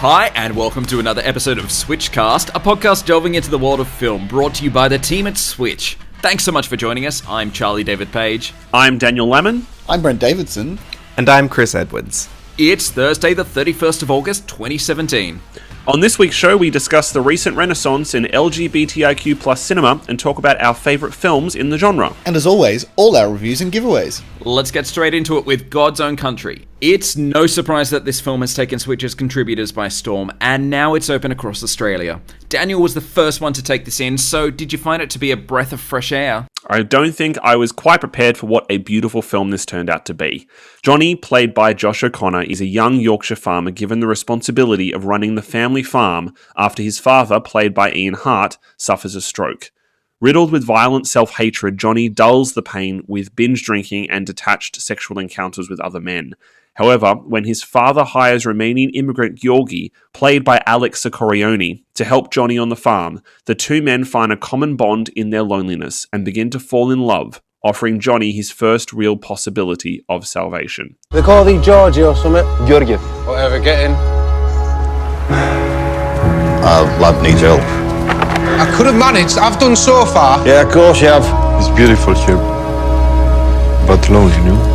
Hi, and welcome to another episode of SWITCHCast, a podcast delving into the world of film, brought to you by the team at Switch. Thanks so much for joining us. I'm Charlie David Page. I'm Daniel Lemon. I'm Brent Davidson. And I'm Chris Edwards. It's Thursday, the 31st of August, 2017. On this week's show, we discuss the recent renaissance in LGBTIQ plus cinema and talk about our favourite films in the genre. And as always, all our reviews and giveaways. Let's get straight into it with God's Own Country. It's no surprise that this film has taken Switch's contributors by storm, and now it's open across Australia. Daniel was the first one to take this in, so did you find it to be a breath of fresh air? I don't think I was quite prepared for what a beautiful film this turned out to be. Johnny, played by Josh O'Connor, is a young Yorkshire farmer given the responsibility of running the family farm after his father, played by Ian Hart, suffers a stroke. Riddled with violent self-hatred, Johnny dulls the pain with binge drinking and detached sexual encounters with other men. However, when his father hires Romanian immigrant Gheorghe, played by Alex Sicorioni, to help Johnny on the farm, the two men find a common bond in their loneliness and begin to fall in love, offering Johnny his first real possibility of salvation. They call thee Georgie or something? Gheorghe. Whatever, get in. Our lad needs help. I could have managed, I've done so far. Yeah, of course you have. It's beautiful here, but lonely, you know?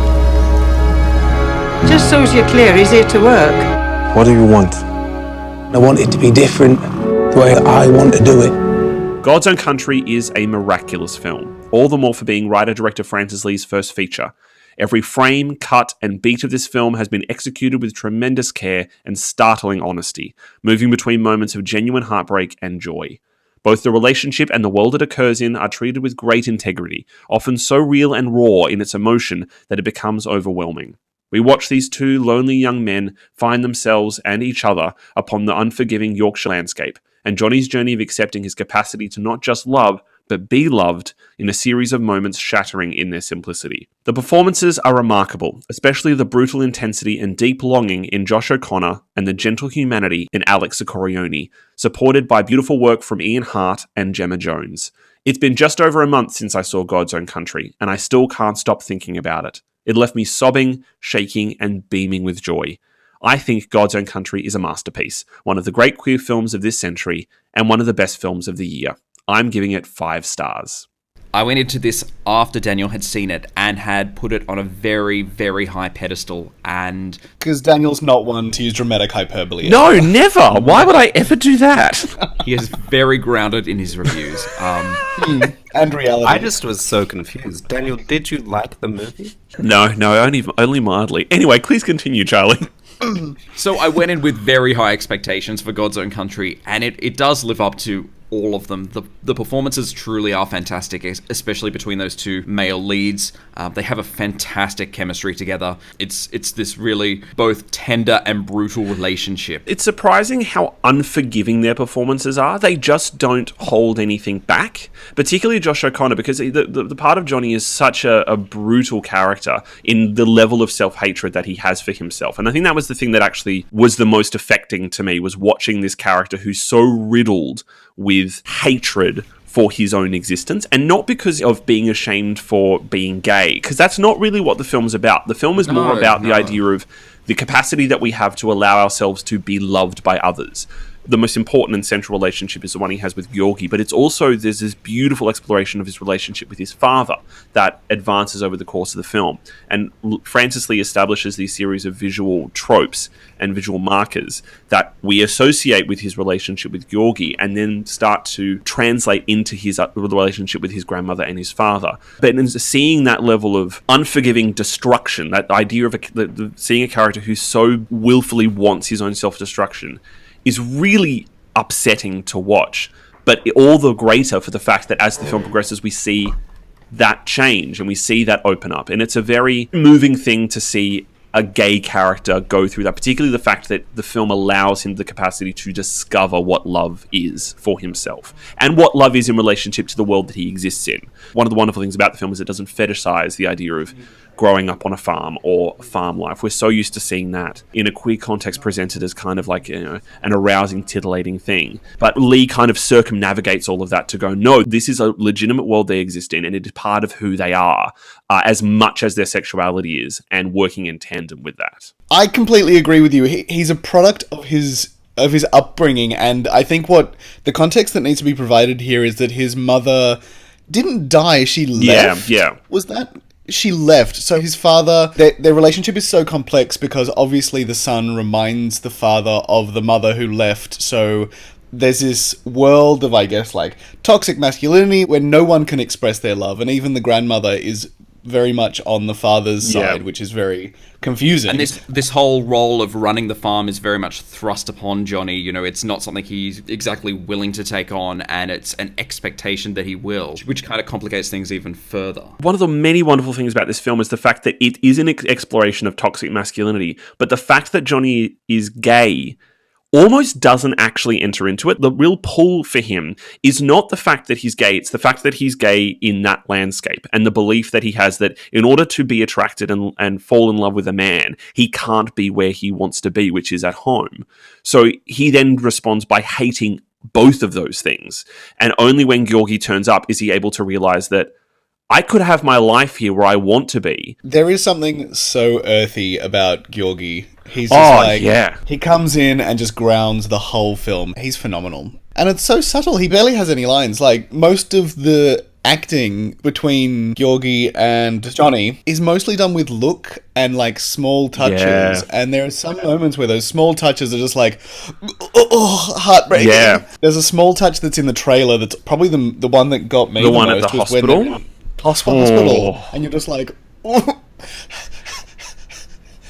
Just so's you're clear, he's here to work. What do you want? I want it to be different, the way I want to do it. God's Own Country is a miraculous film, all the more for being writer-director Francis Lee's first feature. Every frame, cut, and beat of this film has been executed with tremendous care and startling honesty, moving between moments of genuine heartbreak and joy. Both the relationship and the world it occurs in are treated with great integrity, often so real and raw in its emotion that it becomes overwhelming. We watch these two lonely young men find themselves and each other upon the unforgiving Yorkshire landscape, and Johnny's journey of accepting his capacity to not just love, but be loved in a series of moments shattering in their simplicity. The performances are remarkable, especially the brutal intensity and deep longing in Josh O'Connor and the gentle humanity in Alex Sicorioni, supported by beautiful work from Ian Hart and Gemma Jones. It's been just over a month since I saw God's Own Country, and I still can't stop thinking about it. It left me sobbing, shaking, and beaming with joy. I think God's Own Country is a masterpiece, one of the great queer films of this century, and one of the best films of the year. I'm giving it 5 stars. I went into this after Daniel had seen it and had put it on a very, very high pedestal, and... Because Daniel's not one to use dramatic hyperbole. No, never! Why would I ever do that? He is very grounded in his reviews. And reality. I just was so confused. Daniel, did you like the movie? No, only mildly. Anyway, please continue, Charlie. So I went in with very high expectations for God's Own Country, and it does live up to all of them. The performances truly are fantastic, especially between those two male leads. They have a fantastic chemistry together. It's this really both tender and brutal relationship. It's surprising how unforgiving their performances are. They just don't hold anything back, particularly Josh O'Connor, because the part of Johnny is such a brutal character in the level of self-hatred that he has for himself. And I think that was the thing that actually was the most affecting to me, was watching this character who's so riddled with hatred for his own existence, and not because of being ashamed for being gay, because that's not really what the film's about. The film is more about the idea of the capacity that we have to allow ourselves to be loved by others. The most important and central relationship is the one he has with Gheorghe, but it's also, there's this beautiful exploration of his relationship with his father that advances over the course of the film. And Francis Lee establishes these series of visual tropes and visual markers that we associate with his relationship with Gheorghe, and then start to translate into his relationship with his grandmother and his father. But in seeing that level of unforgiving destruction, that idea of seeing a character who so willfully wants his own self-destruction, is really upsetting to watch, but all the greater for the fact that as the film progresses, we see that change and we see that open up. And it's a very moving thing to see a gay character go through that, particularly the fact that the film allows him the capacity to discover what love is for himself and what love is in relationship to the world that he exists in. One of the wonderful things about the film is it doesn't fetishize the idea of growing up on a farm or farm life. We're so used to seeing that in a queer context presented as kind of like, you know, an arousing, titillating thing. But Lee kind of circumnavigates all of that to go, no, this is a legitimate world they exist in, and it is part of who they are, as much as their sexuality is, and working in tandem with that. I completely agree with you. He's a product of his of his upbringing, and I think what the context that needs to be provided here is that his mother didn't die, she left. Yeah. Was that... She left. So his father, their relationship is so complex because obviously the son reminds the father of the mother who left. So there's this world of, I guess, like toxic masculinity where no one can express their love. And even the grandmother is very much on the father's side, which is very confusing. And this whole role of running the farm is very much thrust upon Johnny. You know, it's not something he's exactly willing to take on, and it's an expectation that he will, which kind of complicates things even further. One of the many wonderful things about this film is the fact that it is an exploration of toxic masculinity, but the fact that Johnny is gay almost doesn't actually enter into it. The real pull for him is not the fact that he's gay, it's the fact that he's gay in that landscape, and the belief that he has that in order to be attracted and fall in love with a man, he can't be where he wants to be, which is at home. So he then responds by hating both of those things. And only when Georgi turns up is he able to realize that I could have my life here where I want to be. There is something so earthy about Georgi. He's just he comes in and just grounds the whole film. He's phenomenal. And it's so subtle. He barely has any lines. Like, most of the acting between Georgi and Johnny is mostly done with look and, like, small touches. Yeah. And there are some moments where those small touches are just like, heartbreaking. Yeah. There's a small touch that's in the trailer that's probably the one that got me the one most. At the hospital? Hospital. And you're just like, and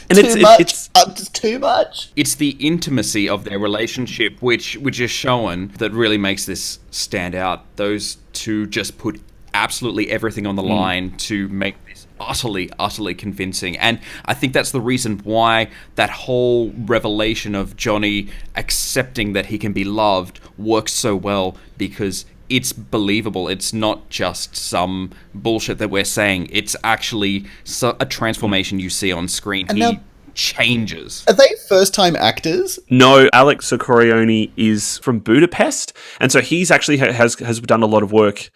it's too much. It's the intimacy of their relationship which is shown that really makes this stand out. Those two just put absolutely everything on the line to make this utterly convincing. And I think that's the reason why that whole revelation of Johnny accepting that he can be loved works so well, because it's believable. It's not just some bullshit that we're saying. It's actually a transformation you see on screen. And he changes. Are they first-time actors? No, Alex Socorione is from Budapest, and so he's actually has done a lot of work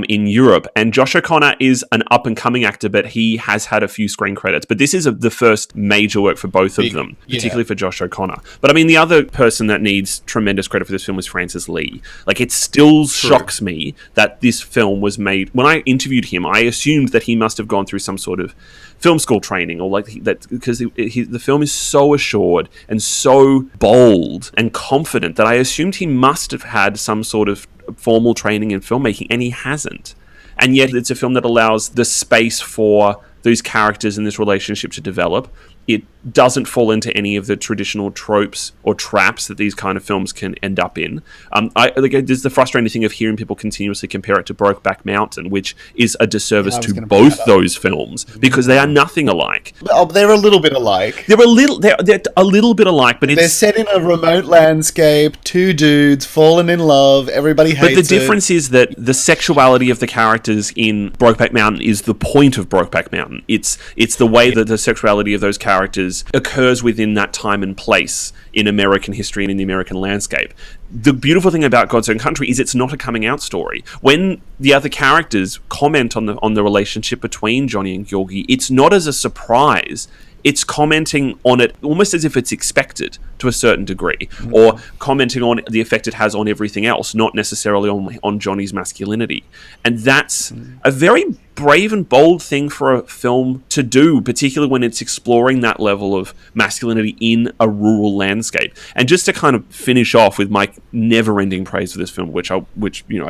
in Europe. And Josh O'Connor is an up-and-coming actor, but he has had a few screen credits. But this is the first major work for both of them, particularly for Josh O'Connor. But I mean, the other person that needs tremendous credit for this film is Francis Lee. Like, it still shocks me that this film was made. When I interviewed him, I assumed that he must have gone through some sort of film school training, or like that, because the film is so assured and so bold and confident that I assumed he must have had some sort of formal training in filmmaking, and he hasn't. And yet it's a film that allows the space for those characters in this relationship to develop. It doesn't fall into any of the traditional tropes or traps that these kind of films can end up in. There's the frustrating thing of hearing people continuously compare it to Brokeback Mountain, which is a disservice to both those films, because they are nothing alike. Oh, they're a little bit alike. They're a little bit alike, but they're set in a remote landscape. Two dudes falling in love. Everybody hates it. But the difference is that the sexuality of the characters in Brokeback Mountain is the point of Brokeback Mountain. It's the way that the sexuality of those characters occurs within that time and place in American history and in the American landscape. The beautiful thing about God's Own Country is it's not a coming out story. When the other characters comment on the relationship between Johnny and Georgi, it's not as a surprise. It's commenting on it almost as if it's expected to a certain degree, or commenting on the effect it has on everything else, not necessarily on Johnny's masculinity. And that's a very brave and bold thing for a film to do, particularly when it's exploring that level of masculinity in a rural landscape. And just to kind of finish off with my never-ending praise for this film, which I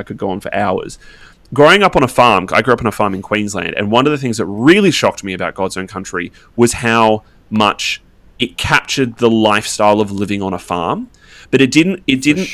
could go on for hours. Growing up on a farm, I grew up on a farm in Queensland, and one of the things that really shocked me about God's Own Country was how much it captured the lifestyle of living on a farm, but it didn't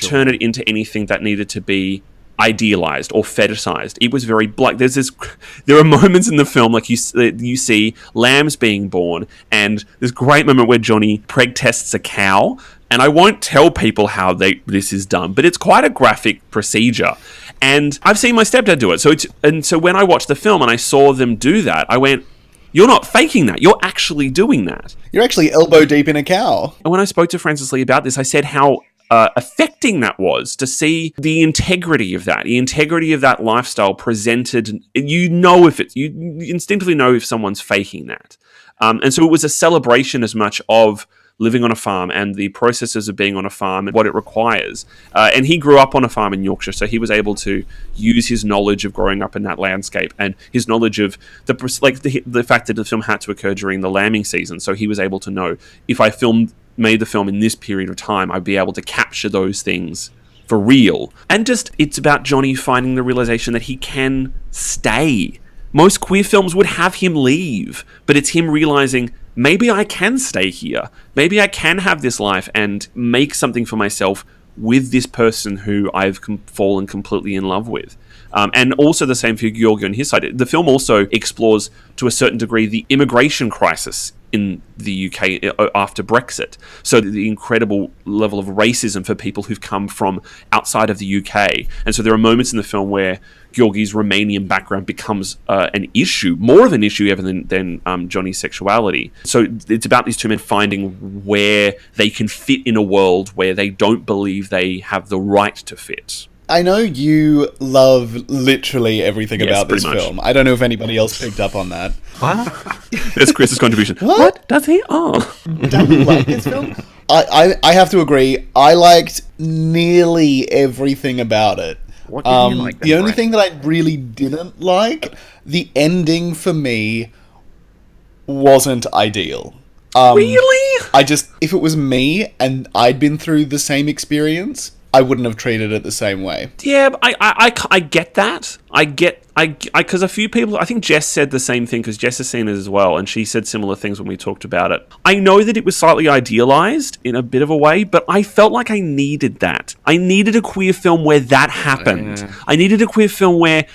turn it into anything that needed to be idealized or fetishized. It was very black. There are moments in the film, like you see lambs being born, and this great moment where Johnny preg tests a cow. And I won't tell people how this is done, but it's quite a graphic procedure. And I've seen my stepdad do it. So when I watched the film and I saw them do that, I went, you're not faking that. You're actually doing that. You're actually elbow deep in a cow. And when I spoke to Francis Lee about this, I said how affecting that was to see the integrity of that lifestyle presented. You instinctively know if someone's faking that. And so it was a celebration as much of living on a farm and the processes of being on a farm and what it requires. And he grew up on a farm in Yorkshire, so he was able to use his knowledge of growing up in that landscape and his knowledge of the fact that the film had to occur during the lambing season. So he was able to know, if I made the film in this period of time, I'd be able to capture those things for real. And just, it's about Johnny finding the realization that he can stay. Most queer films would have him leave, but it's him realizing, maybe I can stay here. Maybe I can have this life and make something for myself with this person who I've fallen completely in love with. And also the same for Georgi on his side. The film also explores, to a certain degree, the immigration crisis in the UK after Brexit. So the incredible level of racism for people who've come from outside of the UK. And so there are moments in the film where Georgi's Romanian background becomes an issue, more of an issue even than Johnny's sexuality. So it's about these two men finding where they can fit in a world where they don't believe they have the right to fit. I know you love literally everything about this film. I don't know if anybody else picked up on that. What? That's Chris's contribution. What? Does he? Oh. Don't you like this film? I have to agree. I liked nearly everything about it. What did you like? The only thing that I really didn't like, the ending for me wasn't ideal. Really? If it was me and I'd been through the same experience, I wouldn't have treated it the same way. Yeah, but I get that. Because a few people, I think Jess said the same thing, because Jess has seen it as well, and she said similar things when we talked about it. I know that it was slightly idealized in a bit of a way, but I felt like I needed that. I needed a queer film where that happened. I needed a queer film where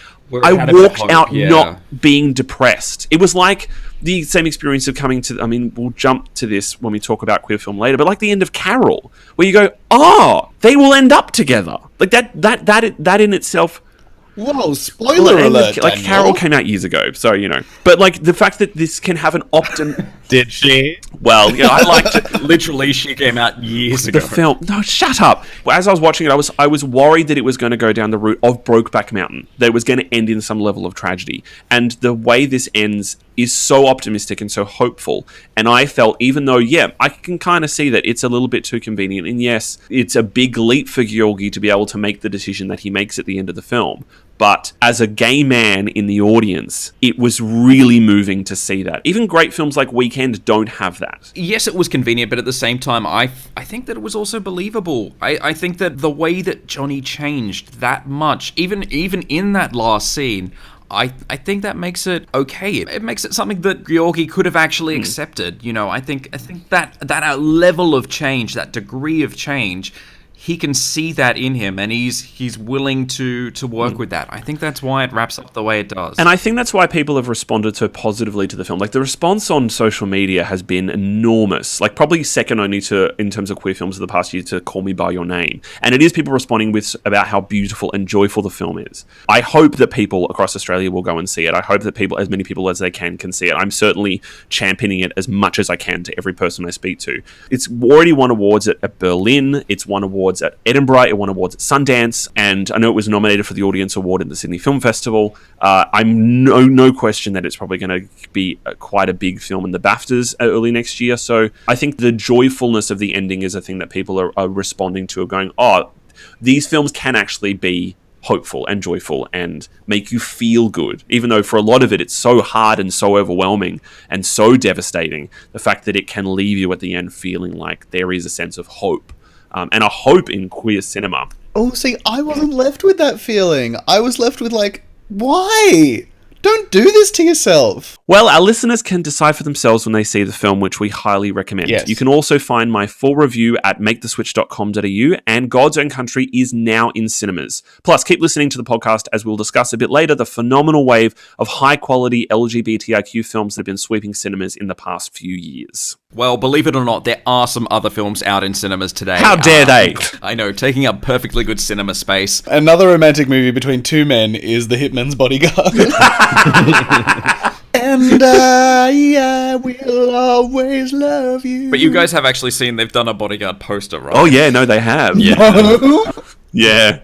I walked out not being depressed. It was like the same experience of coming to, I mean, we'll jump to this when we talk about queer film later, but like the end of Carol, where you go, they will end up together. Like that in itself. Whoa, spoiler alert. Like Carol came out years ago, so you know. But like the fact that this can have an Did she? Well, yeah, I liked it. Literally, she came out years ago. The film. No, shut up. As I was watching it, I was worried that it was going to go down the route of Brokeback Mountain. That it was going to end in some level of tragedy. And the way this ends is so optimistic and so hopeful. And I felt, even though, I can kind of see that it's a little bit too convenient. And yes, it's a big leap for Georgi to be able to make the decision that he makes at the end of the film. But as a gay man in the audience, it was really moving to see that. Even great films like Weekend don't have that. Yes, it was convenient, but at the same time, I think that it was also believable. I think that the way that Johnny changed that much, even in that last scene, I think that makes it okay. It makes it something that Georgi could have actually accepted. You know, I think that level of change, that degree of change, he can see that in him, and he's willing to work with that. I think that's why it wraps up the way it does. And I think that's why people have responded so positively to the film. Like, the response on social media has been enormous. Like, probably second only to, in terms of queer films of the past year, to Call Me By Your Name. And it is people responding about how beautiful and joyful the film is. I hope that people across Australia will go and see it. I hope that as many people as they can see it. I'm certainly championing it as much as I can to every person I speak to. It's already won awards at Berlin. It's won awards at Edinburgh, it won awards at Sundance, and I know it was nominated for the Audience Award at the Sydney Film Festival. I'm no question that it's probably going to be quite a big film in the BAFTAs early next year, so I think the joyfulness of the ending is a thing that people are responding to, going, these films can actually be hopeful and joyful and make you feel good, even though for a lot of it it's so hard and so overwhelming and so devastating. The fact that it can leave you at the end feeling like there is a sense of hope. And a hope in queer cinema. Oh, see, I wasn't left with that feeling. I was left with like, why? Don't do this to yourself. Well, our listeners can decide for themselves when they see the film, which we highly recommend. Yes. You can also find my full review at maketheswitch.com.au, and God's Own Country is now in cinemas. Plus, keep listening to the podcast as we'll discuss a bit later the phenomenal wave of high-quality LGBTIQ films that have been sweeping cinemas in the past few years. Well, believe it or not, there are some other films out in cinemas today. How dare they? I know, taking up perfectly good cinema space. Another romantic movie between two men is The Hitman's Bodyguard. And I will always love you. But you guys have actually seen they've done a Bodyguard poster, right? Oh, yeah, no, they have. Yeah. No. Yeah.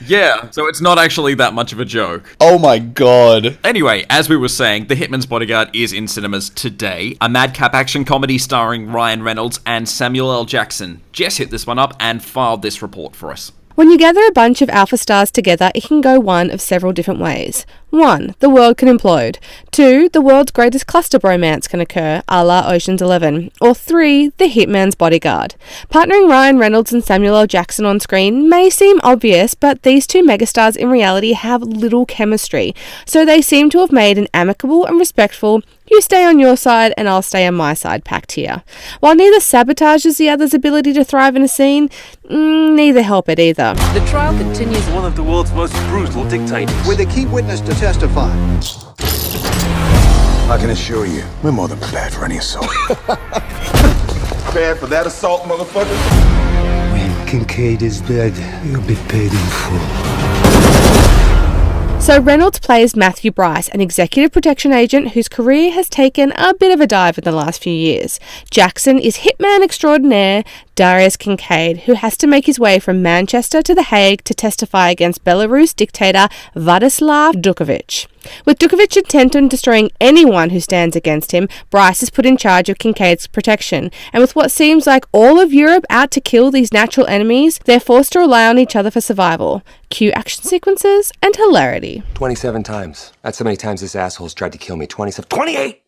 Yeah, so it's not actually that much of a joke. Oh my god. Anyway, as we were saying, The Hitman's Bodyguard is in cinemas today. A madcap action comedy starring Ryan Reynolds and Samuel L. Jackson. Jess hit this one up and filed this report for us. When you gather a bunch of alpha stars together, it can go one of several different ways. 1. The world can implode. 2. The world's greatest cluster bromance can occur, a la Ocean's 11. Or 3. The Hitman's Bodyguard. Partnering Ryan Reynolds and Samuel L. Jackson on screen may seem obvious, but these two megastars in reality have little chemistry, so they seem to have made an amicable and respectful "you stay on your side and I'll stay on my side" pact here. While neither sabotages the other's ability to thrive in a scene, neither help it either. The trial continues. One of the world's most brutal dictators, with a key witness to testify. I can assure you, we're more than prepared for any assault. Prepared for that assault, motherfucker? When Kincaid is dead, you'll be paid in full. So Reynolds plays Matthew Bryce, an executive protection agent whose career has taken a bit of a dive in the last few years. Jackson is hitman extraordinaire Darius Kincaid, who has to make his way from Manchester to The Hague to testify against Belarus dictator Vladislav Dukovic. With Dukovic intent on destroying anyone who stands against him, Bryce is put in charge of Kincaid's protection, and with what seems like all of Europe out to kill these natural enemies, they're forced to rely on each other for survival. Cue action sequences and hilarity. 27 times. That's how many times this asshole's tried to kill me. 27. 28!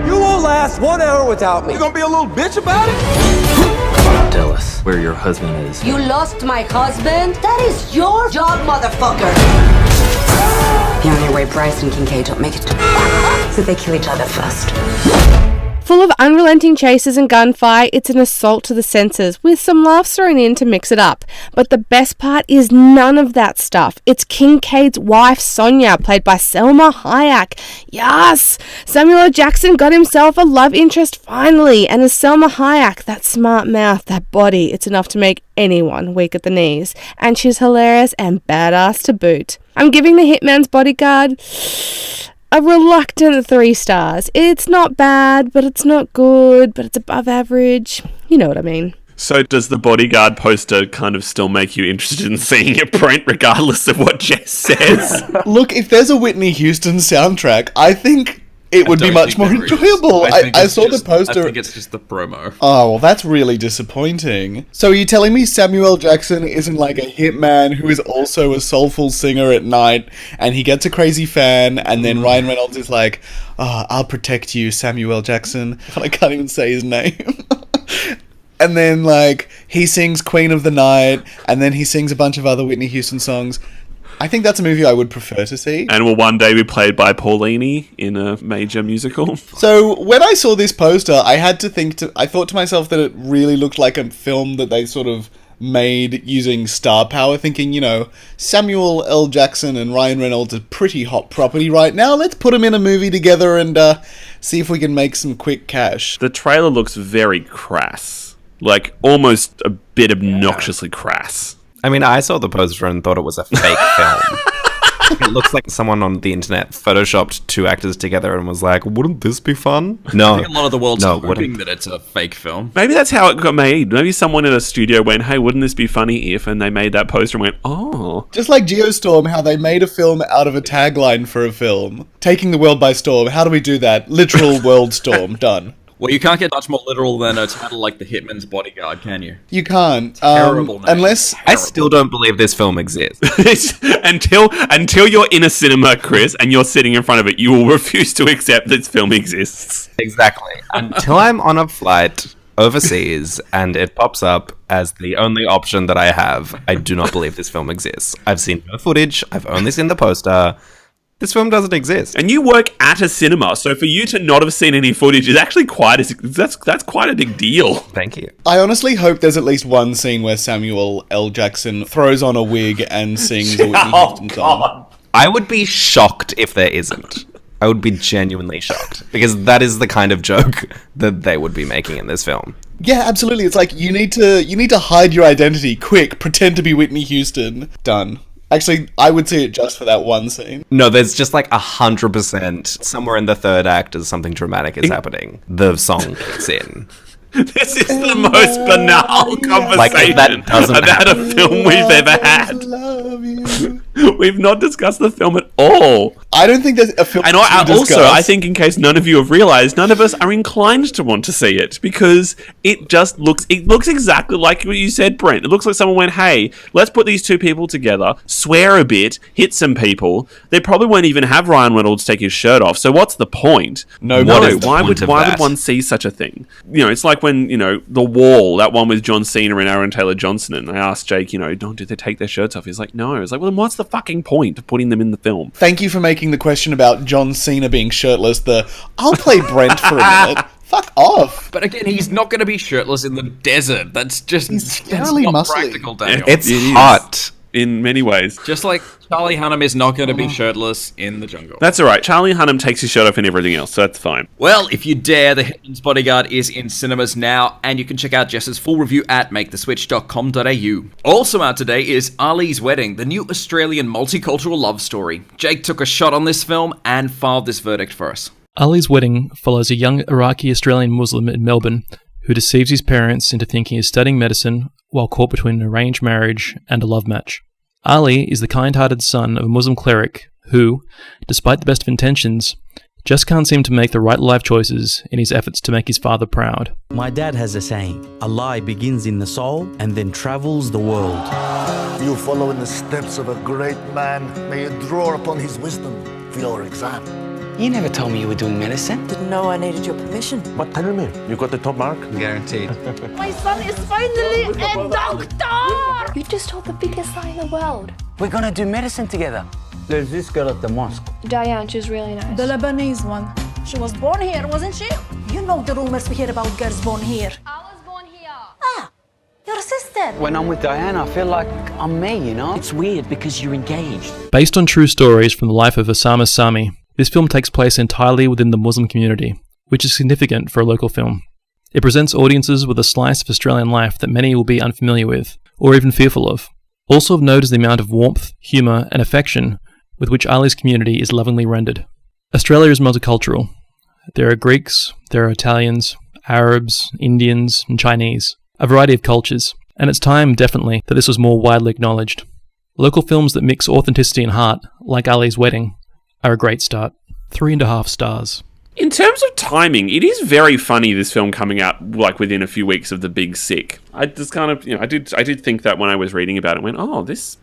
You won't last 1 hour without me. You gonna be a little bitch about it? Tell us where your husband is. You lost my husband? That is your job, motherfucker! The only way Bryce and Kincaid don't make it is if they kill each other first. Full of unrelenting chases and gunfire, it's an assault to the senses, with some laughs thrown in to mix it up. But the best part is none of that stuff. It's Kincaid's wife, Sonia, played by Selma Hayek. Yes! Samuel L. Jackson got himself a love interest finally, and as Selma Hayek, that smart mouth, that body, it's enough to make anyone weak at the knees. And she's hilarious and badass to boot. I'm giving The Hitman's Bodyguard a reluctant 3 stars. It's not bad, but it's not good, but it's above average. You know what I mean. So does the Bodyguard poster kind of still make you interested in seeing it, Brent, regardless of what Jess says? Look, if there's a Whitney Houston soundtrack, I think it would be much more enjoyable. I saw the poster. I think it's just the promo. Oh, well, that's really disappointing. So are you telling me Samuel L. Jackson isn't like a hitman who is also a soulful singer at night, and he gets a crazy fan, and then Ryan Reynolds is like, I'll protect you, Samuel L. Jackson. I can't even say his name. And then, like, he sings Queen of the Night, and then he sings a bunch of other Whitney Houston songs. I think that's a movie I would prefer to see. And will one day be played by Paulini in a major musical. So when I saw this poster, I thought to myself that it really looked like a film that they sort of made using star power, thinking, Samuel L. Jackson and Ryan Reynolds are pretty hot property right now. Let's put them in a movie together and see if we can make some quick cash. The trailer looks very crass. Like, almost a bit obnoxiously crass. I mean, I saw the poster and thought it was a fake film. It looks like someone on the internet photoshopped 2 actors together and was like, wouldn't this be fun? No. I think a lot of the world's hoping that it's a fake film. Maybe that's how it got made. Maybe someone in a studio went, hey, wouldn't this be funny if? And they made that poster and went, oh. Just like Geostorm, how they made a film out of a tagline for a film. Taking the world by storm. How do we do that? Literal world storm. Done. Well, you can't get much more literal than a title like The Hitman's Bodyguard, can you? You can't. Terrible name. Unless... I still don't believe this film exists. until you're in a cinema, Chris, and you're sitting in front of it, you will refuse to accept this film exists. Exactly. Until I'm on a flight overseas and it pops up as the only option that I have, I do not believe this film exists. I've seen no footage. I've only seen the poster. This film doesn't exist. And you work at a cinema, so for you to not have seen any footage is actually that's quite a big deal. Thank you. I honestly hope there's at least one scene where Samuel L. Jackson throws on a wig and sings a Whitney Houston song. I would be shocked if there isn't. I would be genuinely shocked, because that is the kind of joke that they would be making in this film. Yeah, absolutely. It's like you need to hide your identity. Quick, pretend to be Whitney Houston. Done. Actually, I would see it just for that one scene. No, there's just like 100% somewhere in the third act as something dramatic is happening. The song kicks in. This is the most banal conversation about a film we've ever had. We've not discussed the film at all. I don't think there's a film and I think, in case none of you have realised, none of us are inclined to want to see it because it looks exactly like what you said, Brent. It looks like someone went, hey, let's put these two people together, swear a bit, hit some people. They probably won't even have Ryan Reynolds take his shirt off. So what's the point? No. Why would one see such a thing? You know, it's like when, The Wall, that one with John Cena and Aaron Taylor Johnson, and I asked Jake, do they take their shirts off? He's like, no. I was like, well, then what's the fucking point of putting them in the film? Thank you for making the question about John Cena being shirtless I'll play Brent for a minute. Fuck off. But again, he's not going to be shirtless in the desert. That's just not practical, Daniel. It's hot. In many ways. Just like Charlie Hunnam is not going to be shirtless in the jungle. That's all right. Charlie Hunnam takes his shirt off in everything else, so that's fine. Well, if you dare, The Hitman's Bodyguard is in cinemas now, and you can check out Jess's full review at maketheswitch.com.au. Also out today is Ali's Wedding, the new Australian multicultural love story. Jake took a shot on this film and filed this verdict for us. Ali's Wedding follows a young Iraqi-Australian Muslim in Melbourne who deceives his parents into thinking he's studying medicine while caught between an arranged marriage and a love match. Ali is the kind-hearted son of a Muslim cleric who, despite the best of intentions, just can't seem to make the right life choices in his efforts to make his father proud. My dad has a saying, a lie begins in the soul and then travels the world. You follow in the steps of a great man. May you draw upon his wisdom for your exam. You never told me you were doing medicine. Didn't know I needed your permission. But tell me, you got the top mark? Guaranteed. My son is finally a doctor! You just told the biggest lie in the world. We're gonna do medicine together. There's this girl at the mosque. Diane, she's really nice. The Lebanese one. She was born here, wasn't she? You know the rumors we hear about girls born here. I was born here. Ah, your sister. When I'm with Diane, I feel like I'm me, It's weird because you're engaged. Based on true stories from the life of Osama Sami, this film takes place entirely within the Muslim community, which is significant for a local film. It presents audiences with a slice of Australian life that many will be unfamiliar with, or even fearful of. Also of note is the amount of warmth, humour, and affection with which Ali's community is lovingly rendered. Australia is multicultural. There are Greeks, there are Italians, Arabs, Indians, and Chinese, a variety of cultures, and it's time, definitely, that this was more widely acknowledged. Local films that mix authenticity and heart, like Ali's Wedding, are a great start. 3.5 stars. In terms of timing, it is very funny, this film coming out like within a few weeks of the Big Sick. I just kind of, I did think that when I was reading about it, went, oh, this.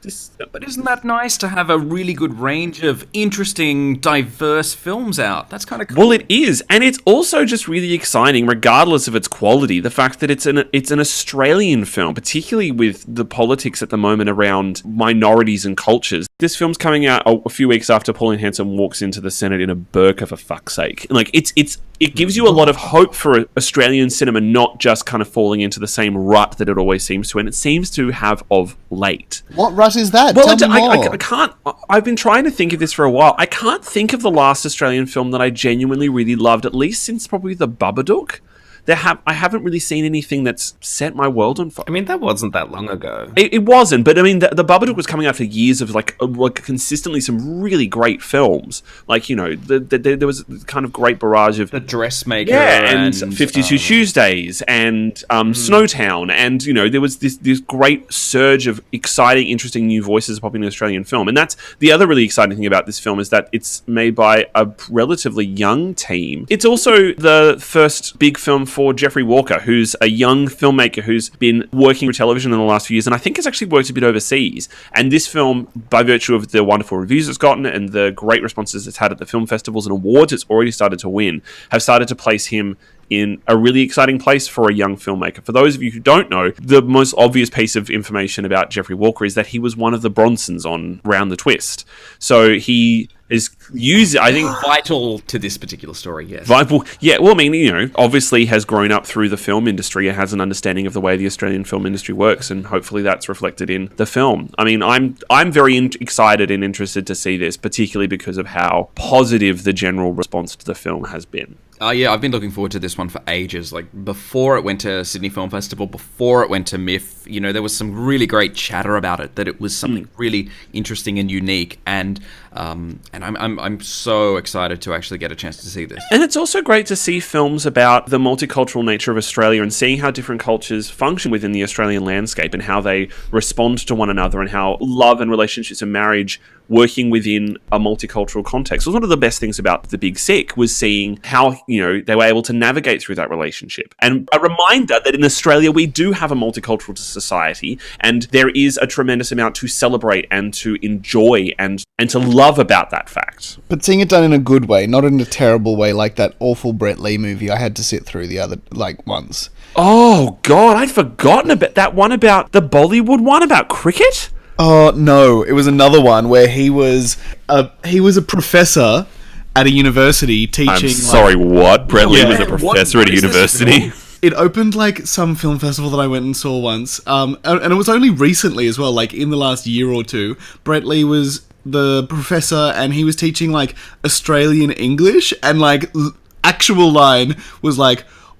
But isn't that nice to have a really good range of interesting, diverse films out? That's kind of cool. Well, it is, and it's also just really exciting, regardless of its quality. The fact that it's an Australian film, particularly with the politics at the moment around minorities and cultures. This film's coming out a few weeks after Pauline Hanson walks into the Senate in a burqa, for fuck's sake. Like it gives you a lot of hope for Australian cinema not just kind of falling into the same rut that it always seems to, and it seems to have of late. What rut is that? Well, Tell me more. I can't. I've been trying to think of this for a while. I can't think of the last Australian film that I genuinely really loved, at least since probably The Babadook. I haven't really seen anything that's set my world on fire. I mean, that wasn't that long ago. It wasn't, but I mean, the Babadook was coming out for years of like consistently some really great films. Like, there was kind of great barrage of The Dressmaker, and 52 Tuesdays and Snowtown, and there was this great surge of exciting, interesting new voices popping in Australian film. And that's the other really exciting thing about this film, is that it's made by a relatively young team. It's also the first big film for Jeffrey Walker, who's a young filmmaker who's been working for television in the last few years, and I think has actually worked a bit overseas. And this film, by virtue of the wonderful reviews it's gotten and the great responses it's had at the film festivals and awards it's already started to win, have started to place him in a really exciting place for a young filmmaker. For those of you who don't know, the most obvious piece of information about Jeffrey Walker is that he was one of the Bronsons on Round the Twist. So he is I think vital to this particular story, yes. Vital, yeah. Well, I mean, obviously has grown up through the film industry and has an understanding of the way the Australian film industry works, and hopefully that's reflected in the film. I mean, I'm very excited and interested to see this, particularly because of how positive the general response to the film has been. Yeah, I've been looking forward to this one for ages. Like, before it went to Sydney Film Festival, before it went to MIFF, you know, there was some really great chatter about it, that it was something really interesting and unique, and I'm so excited to actually get a chance to see this. And it's also great to see films about the multicultural nature of Australia and seeing how different cultures function within the Australian landscape and how they respond to one another and how love and relationships and marriage working within a multicultural context. So one of the best things about The Big Sick was seeing how, you know, they were able to navigate through that relationship. And a reminder that in Australia, we do have a multicultural society, and there is a tremendous amount to celebrate and to enjoy and to love about that fact. But seeing it done in a good way, not in a terrible way, like that awful Brett Lee movie I had to sit through the other, once. Oh, God, I'd forgotten about that one, about the Bollywood one about cricket? Oh, no, it was another one where he was a professor at a university teaching... I'm sorry, what? Brett Lee was a professor at a university? It opened, some film festival that I went and saw once, and it was only recently as well, in the last year or two. Brett Lee was the professor, and he was teaching, Australian English, and, actual line was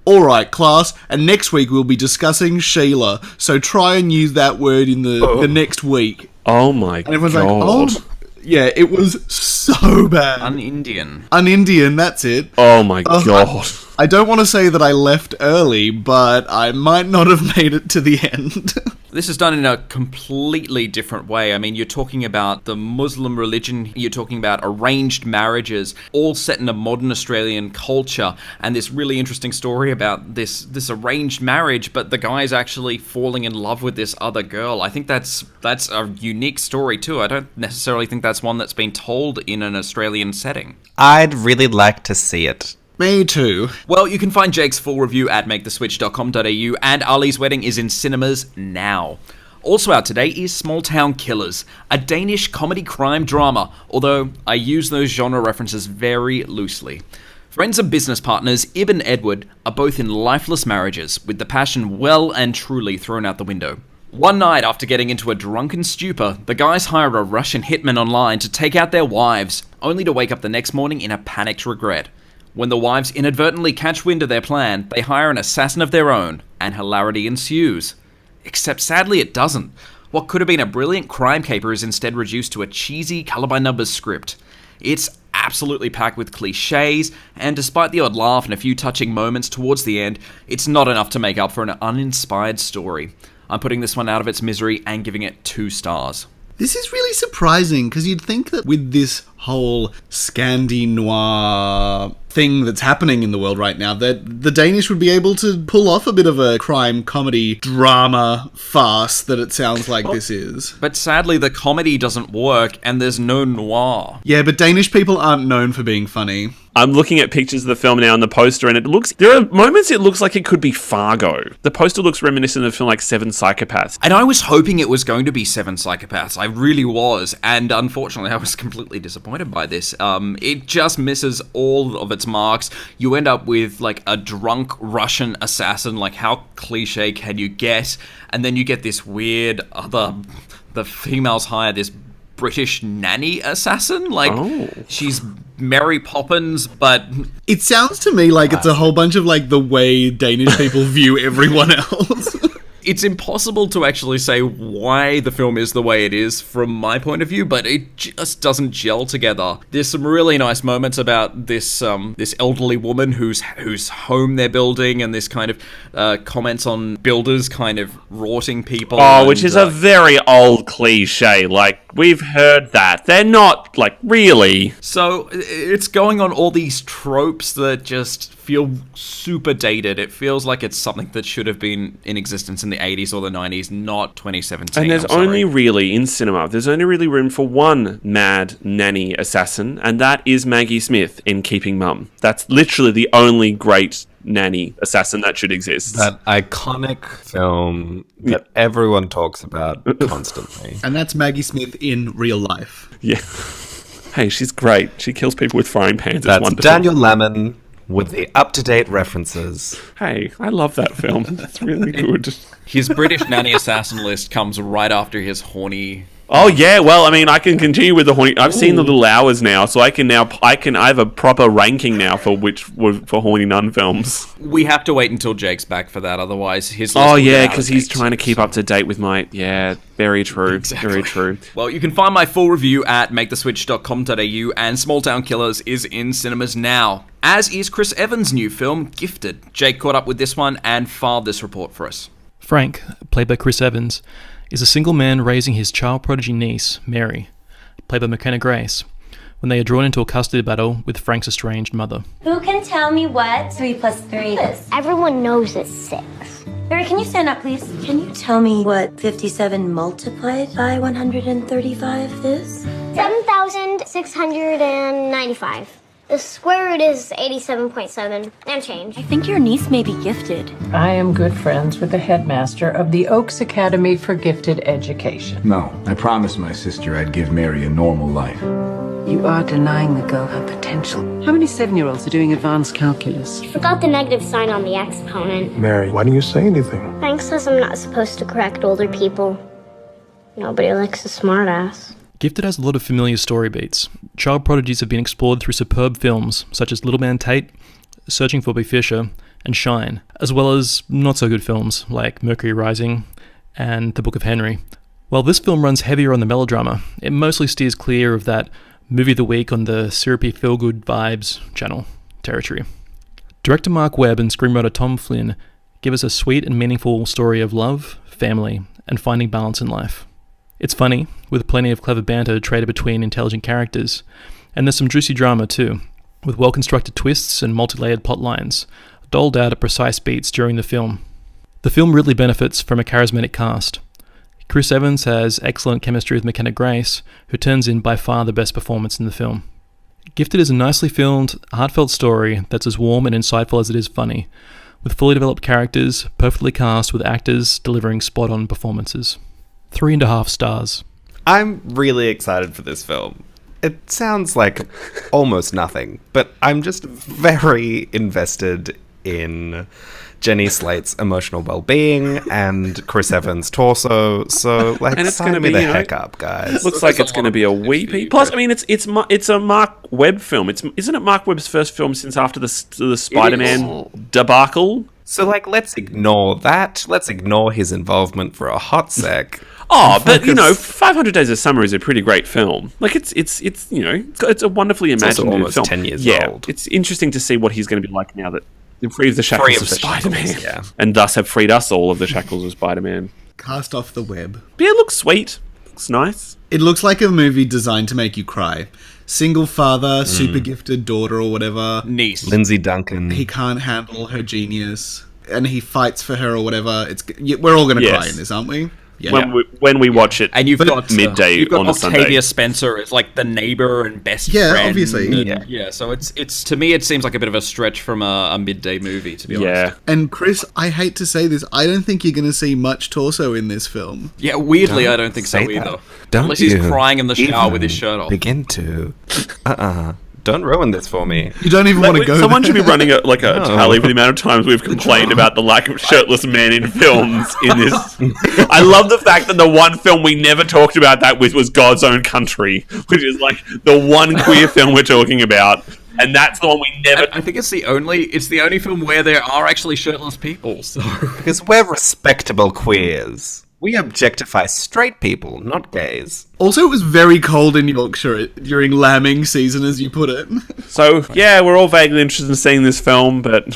all right, class, and next week we'll be discussing Sheila, so try and use that word in the next week. Oh my God. And everyone's yeah, it was so bad. Un-Indian, that's it. Oh my God. I don't want to say that I left early, but I might not have made it to the end. This is done in a completely different way. I mean, you're talking about the Muslim religion, you're talking about arranged marriages, all set in a modern Australian culture, and this really interesting story about this arranged marriage, but the guy's actually falling in love with this other girl. I think that's a unique story too. I don't necessarily think that's one that's been told in an Australian setting. I'd really like to see it. Me too. Well, you can find Jake's full review at maketheswitch.com.au, and Ali's Wedding is in cinemas now. Also out today is Small Town Killers, a Danish comedy crime drama, although I use those genre references very loosely. Friends and business partners Ib and Edward are both in lifeless marriages, with the passion well and truly thrown out the window. One night after getting into a drunken stupor, the guys hire a Russian hitman online to take out their wives, only to wake up the next morning in a panicked regret. When the wives inadvertently catch wind of their plan, they hire an assassin of their own, and hilarity ensues. Except sadly it doesn't. What could have been a brilliant crime caper is instead reduced to a cheesy colour-by-numbers script. It's absolutely packed with cliches, and despite the odd laugh and a few touching moments towards the end, it's not enough to make up for an uninspired story. I'm putting this one out of its misery and giving it 2 stars. This is really surprising, because you'd think that with this whole Scandi noir thing that's happening in the world right now, that the Danish would be able to pull off a bit of a crime comedy drama farce that it sounds like this is. But sadly, the comedy doesn't work, and there's no noir. Yeah, but Danish people aren't known for being funny. I'm looking at pictures of the film now on the poster, and there are moments it looks like it could be Fargo. The poster looks reminiscent of a film like Seven Psychopaths. And I was hoping it was going to be Seven Psychopaths. I really was. And unfortunately, I was completely disappointed by this. It just misses all of its marks. You end up with a drunk Russian assassin. How cliche can you get? And then you get this weird the females hire this British nanny assassin. She's Mary Poppins, but it sounds to me like it's a whole bunch of the way Danish people view everyone else. It's impossible to actually say why the film is the way it is from my point of view, but it just doesn't gel together. There's some really nice moments about this elderly woman whose home they're building, and this kind of comments on builders kind of rorting people. Oh, which is a very old cliche. We've heard that. They're not, really. So it's going on all these tropes that just feel super dated. It feels like it's something that should have been in existence in the 80s or the 90s, not 2017. And there's only really room for one mad nanny assassin, and that is Maggie Smith in Keeping Mum. That's literally the only great nanny assassin that should exist. That iconic film that everyone talks about constantly. And that's Maggie Smith in real life. Yeah. Hey, she's great. She kills people with frying pans. That's wonderful. Daniel Lemon with the up-to-date references. Hey, I love that film. That's really good. His British nanny assassin list comes right after his horny Oh yeah, well, I mean, I can continue with the horny. I've seen the little hours now, so I have a proper ranking now for horny nun films. We have to wait until Jake's back for that, otherwise his. Oh yeah, because he's trying to keep up to date with my. Yeah, very true, very true. Well, you can find my full review at maketheswitch.com.au, and Small Town Killers is in cinemas now, as is Chris Evans' new film Gifted. Jake caught up with this one and filed this report for us. Frank, played by Chris Evans, is a single man raising his child prodigy niece, Mary, played by McKenna Grace, when they are drawn into a custody battle with Frank's estranged mother. Who can tell me what 3 plus 3 is? Everyone knows it's 6. Mary, can you stand up, please? Can you tell me what 57 multiplied by 135 is? 7,695. The square root is 87.7 and change. I think your niece may be gifted. I am good friends with the headmaster of the Oaks Academy for Gifted Education. No, I promised my sister I'd give Mary a normal life. You are denying the girl her potential. How many 7-year-olds are doing advanced calculus? You forgot the negative sign on the exponent. Mary, why didn't you say anything? Frank says I'm not supposed to correct older people. Nobody likes a smartass. Gifted has a lot of familiar story beats. Child prodigies have been explored through superb films such as Little Man Tate, Searching for Bobby Fischer, and Shine, as well as not-so-good films like Mercury Rising and The Book of Henry. While this film runs heavier on the melodrama, it mostly steers clear of that movie of the week on the syrupy feel-good vibes channel territory. Director Mark Webb and screenwriter Tom Flynn give us a sweet and meaningful story of love, family, and finding balance in life. It's funny, with plenty of clever banter traded between intelligent characters, and there's some juicy drama too, with well-constructed twists and multi-layered plot lines, doled out at precise beats during the film. The film really benefits from a charismatic cast. Chris Evans has excellent chemistry with McKenna Grace, who turns in by far the best performance in the film. Gifted is a nicely filmed, heartfelt story that's as warm and insightful as it is funny, with fully developed characters, perfectly cast with actors delivering spot-on performances. 3.5 stars. I'm really excited for this film. It sounds like almost nothing, but I'm just very invested in Jenny Slate's emotional well-being and Chris Evans' torso. So, like, and it's going to be the heck up, guys. Looks like it's going to be a weepy. Plus, I mean, it's a Mark Webb film. Isn't it Mark Webb's first film since after the Spider-Man debacle? So, like, let's ignore that. Let's ignore his involvement for a hot sec. Oh, but 500 Days of Summer is a pretty great film. Like it's a wonderfully imaginative almost film. 10 years old. It's interesting to see what he's going to be like now that they've freed the shackles of Spider-Man, and thus have freed us all of the shackles of Spider-Man. Cast off the web. But yeah, it looks sweet. Looks nice. It looks like a movie designed to make you cry. Single father, super gifted daughter or whatever. Niece. Lindsay Duncan. He can't handle her genius, and he fights for her or whatever. We're all going to cry in this, aren't we? Yeah. When we watch it, and you've got midday you've got on a Sunday. Octavia Spencer is like the neighbor and best friend. Yeah, obviously. Yeah. So it's to me it seems like a bit of a stretch from a midday movie, to be honest. And Chris, I hate to say this, I don't think you're going to see much torso in this film. Yeah, weirdly, I don't think so either. Unless he's crying in the shower with his shirt off. Begin to. Don't ruin this for me. You don't even want to go Someone should be running a tally for the amount of times we've complained about the lack of shirtless men in films in this. I love the fact that the one film we never talked about that with was God's Own Country, which is like the one queer film we're talking about. And that's the one we never... I think it's the only film where there are actually shirtless people. So. Because we're respectable queers. We objectify straight people, not gays. Also, it was very cold in Yorkshire during lambing season, as you put it. So, yeah, we're all vaguely interested in seeing this film, but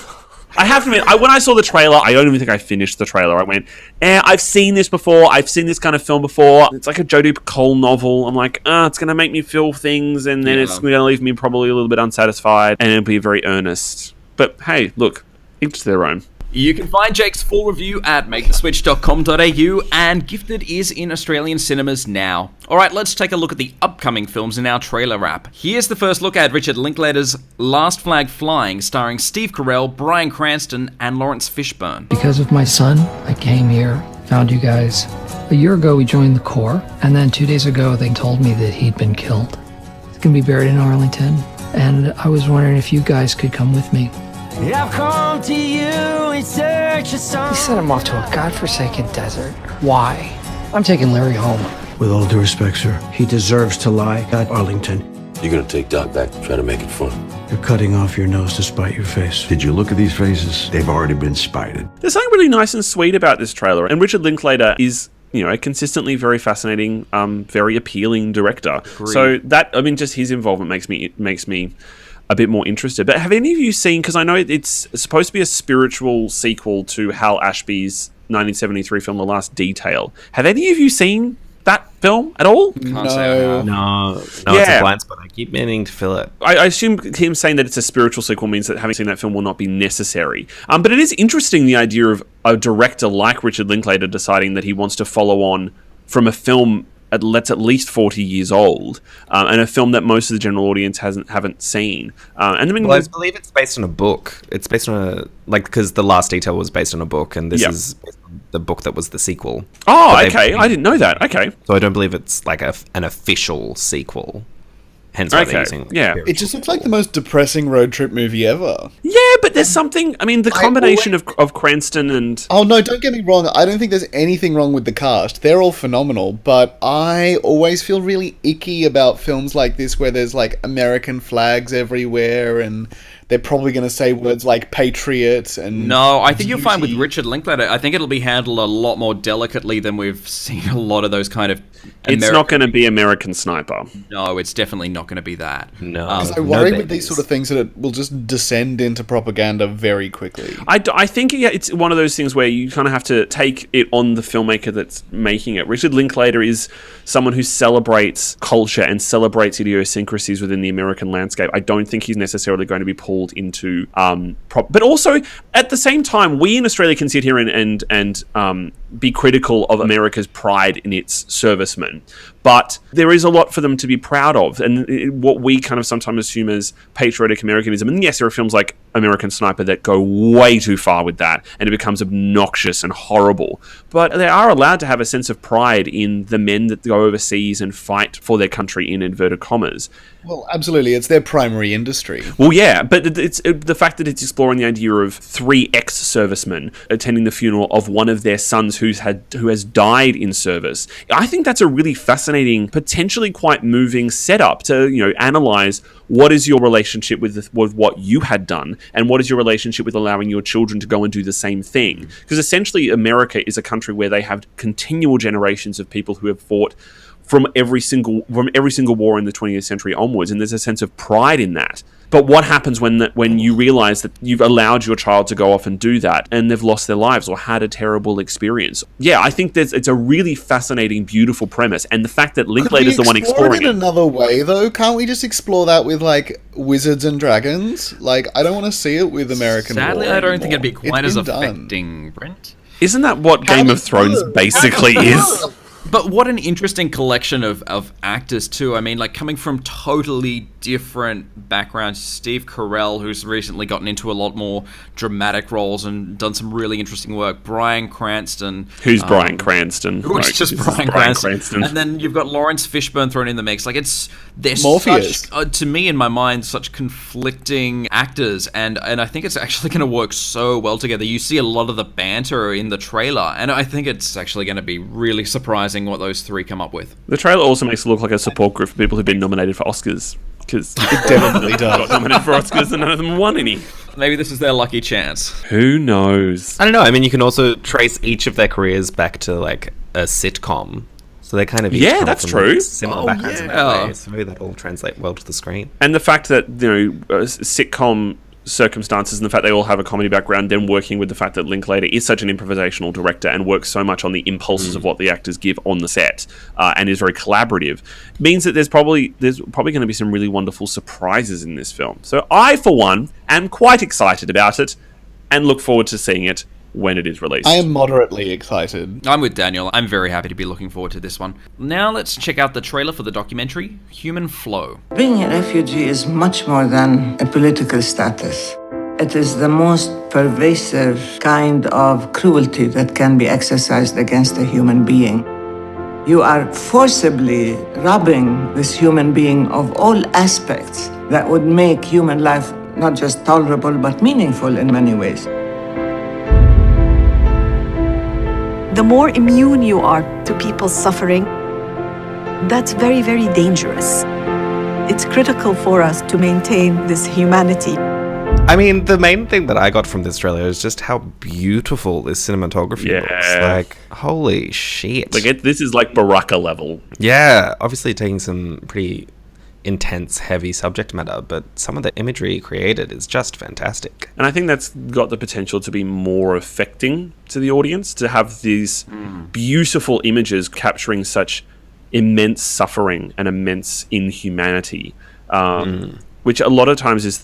I have to admit, when I saw the trailer, I don't even think I finished the trailer. I went, I've seen this before. I've seen this kind of film before. It's like a Jodi Cole novel. I'm like, it's going to make me feel things, and then it's going to leave me probably a little bit unsatisfied, and it'll be very earnest. But, hey, look, each to their own. You can find Jake's full review at maketheswitch.com.au, and Gifted is in Australian cinemas now. Alright, let's take a look at the upcoming films in our trailer wrap. Here's the first look at Richard Linklater's Last Flag Flying, starring Steve Carell, Bryan Cranston, and Lawrence Fishburne. Because of my son, I came here, found you guys. A year ago, we joined the Corps, and then 2 days ago, they told me that he'd been killed. He's gonna be buried in Arlington, and I was wondering if you guys could come with me. I've come to you in search of some... He sent him off to a godforsaken desert. Why? I'm taking Larry home. With all due respect, sir, he deserves to lie at Arlington. You're gonna take Doc back and try to make it fun. You're cutting off your nose to spite your face. Did you look at these faces? They've already been spited. There's something really nice and sweet about this trailer, and Richard Linklater is, a consistently very fascinating, very appealing director. Agreed. So that, just his involvement makes me a bit more interested. But have any of you seen, because I know it's supposed to be a spiritual sequel to Hal Ashby's 1973 film, The Last Detail. Have any of you seen that film at all? Can't say I have. No, it's a blind spot. I keep meaning to fill it. I assume him saying that it's a spiritual sequel means that having seen that film will not be necessary. But it is interesting, the idea of a director like Richard Linklater deciding that he wants to follow on from a film that's at least 40 years old, and a film that most of the general audience haven't seen. I believe it's based on a book. It's based on because The Last Detail was based on a book, and this is based on the book that was the sequel. Oh, okay. I didn't know that. Okay. So I don't believe it's like an official sequel. Hence why they're using it just looks like the most depressing road trip movie ever. Yeah, but there's something. The combination of Cranston and oh no, don't get me wrong. I don't think there's anything wrong with the cast. They're all phenomenal. But I always feel really icky about films like this where there's like American flags everywhere and they're probably going to say words like patriot and no, I think you'll find with Richard Linklater, I think it'll be handled a lot more delicately than we've seen a lot of those kind of It's not going to be American Sniper. No, it's definitely not going to be that. No. Because I worry with these sort of things that it will just descend into propaganda very quickly. I think it's one of those things where you kind of have to take it on the filmmaker that's making it. Richard Linklater is someone who celebrates culture and celebrates idiosyncrasies within the American landscape. I don't think he's necessarily going to be pulled into but also at the same time, we in Australia can sit here and be critical of America's pride in its servicemen, but there is a lot for them to be proud of, and what we kind of sometimes assume as patriotic Americanism. And yes, there are films like American Sniper that go way too far with that, and it becomes obnoxious and horrible. But they are allowed to have a sense of pride in the men that go overseas and fight for their country in inverted commas. Well, absolutely, it's their primary industry. Well, yeah, but it's the fact that it's exploring the idea of 3 ex-servicemen attending the funeral of one of their sons who has died in service. I think that's a really fascinating, potentially quite moving setup to analyze what is your relationship with what you had done, and what is your relationship with allowing your children to go and do the same thing. Because essentially, America is a country where they have continual generations of people who have fought from every single war in the 20th century onwards, and there's a sense of pride in that. But what happens when you realize that you've allowed your child to go off and do that, and they've lost their lives or had a terrible experience? Yeah, I think it's a really fascinating, beautiful premise, and the fact that Linklater's the one exploring it. In another way, though, can't we just explore that with like wizards and dragons? Like, I don't want to see it with American. Sadly, war I don't anymore. think it'd be quite as affecting, Brent. Isn't that what Game of Thrones basically is? But what an interesting collection of actors, too. I mean, like, coming from totally different backgrounds. Steve Carell, who's recently gotten into a lot more dramatic roles and done some really interesting work. Bryan Cranston. Who's Bryan Cranston? Who's just Bryan Cranston. And then you've got Lawrence Fishburne thrown in the mix. Like, they're Morpheus. Such, to me, in my mind, such conflicting actors. And I think it's actually going to work so well together. You see a lot of the banter in the trailer. And I think it's actually going to be really surprising what those 3 come up with. The trailer also makes it look like a support group for people who've been nominated for Oscars, because it definitely does. Got nominated for Oscars and none of them won any. Maybe this is their lucky chance. Who knows? I don't know. I mean, you can also trace each of their careers back to like a sitcom. So they kind of that's true. Similar backgrounds in that way. So maybe that'll translate well to the screen. And the fact that sitcom circumstances and the fact they all have a comedy background, then working with the fact that Linklater is such an improvisational director and works so much on the impulses of what the actors give on the set, and is very collaborative, means that there's probably going to be some really wonderful surprises in this film. So I, for one, am quite excited about it and look forward to seeing it when it is released. I am moderately excited. I'm with Daniel. I'm very happy to be looking forward to this one. Now let's check out the trailer for the documentary, Human Flow. Being a refugee is much more than a political status. It is the most pervasive kind of cruelty that can be exercised against a human being. You are forcibly robbing this human being of all aspects that would make human life not just tolerable but meaningful in many ways. The more immune you are to people's suffering, That's very, very dangerous. It's critical for us to maintain this humanity. I mean, the main thing that I got from this trailer is just how beautiful this cinematography looks. Like, holy shit. Like, this is like Baraka level. Yeah, obviously taking some pretty intense, heavy subject matter, but some of the imagery created is just fantastic. And I think that's got the potential to be more affecting to the audience, to have these beautiful images capturing such immense suffering and immense inhumanity, which a lot of times is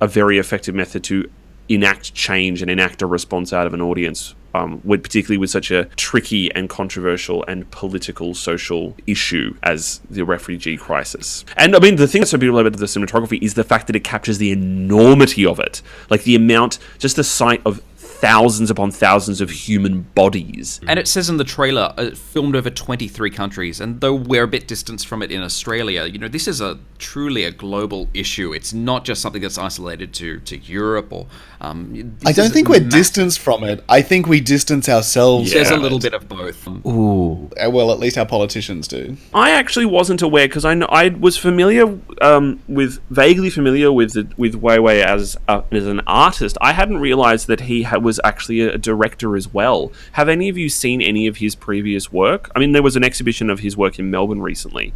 a very effective method to enact change and enact a response out of an audience, particularly with such a tricky and controversial and political social issue as the refugee crisis. And I mean, the thing that's so beautiful about the cinematography is the fact that it captures the enormity of it. Like the amount, just the sight of thousands upon thousands of human bodies. And it says in the trailer, filmed over 23 countries, and though we're a bit distanced from it in Australia, this is truly a global issue. It's not just something that's isolated to Europe or... I don't think we're distanced from it. I think we distance ourselves. There's a little bit of both. Ooh. Well, at least our politicians do. I actually wasn't aware, because I was vaguely familiar with Weiwei as an artist. I hadn't realised that he was actually a director as well. Have any of you seen any of his previous work? I mean, there was an exhibition of his work in Melbourne recently.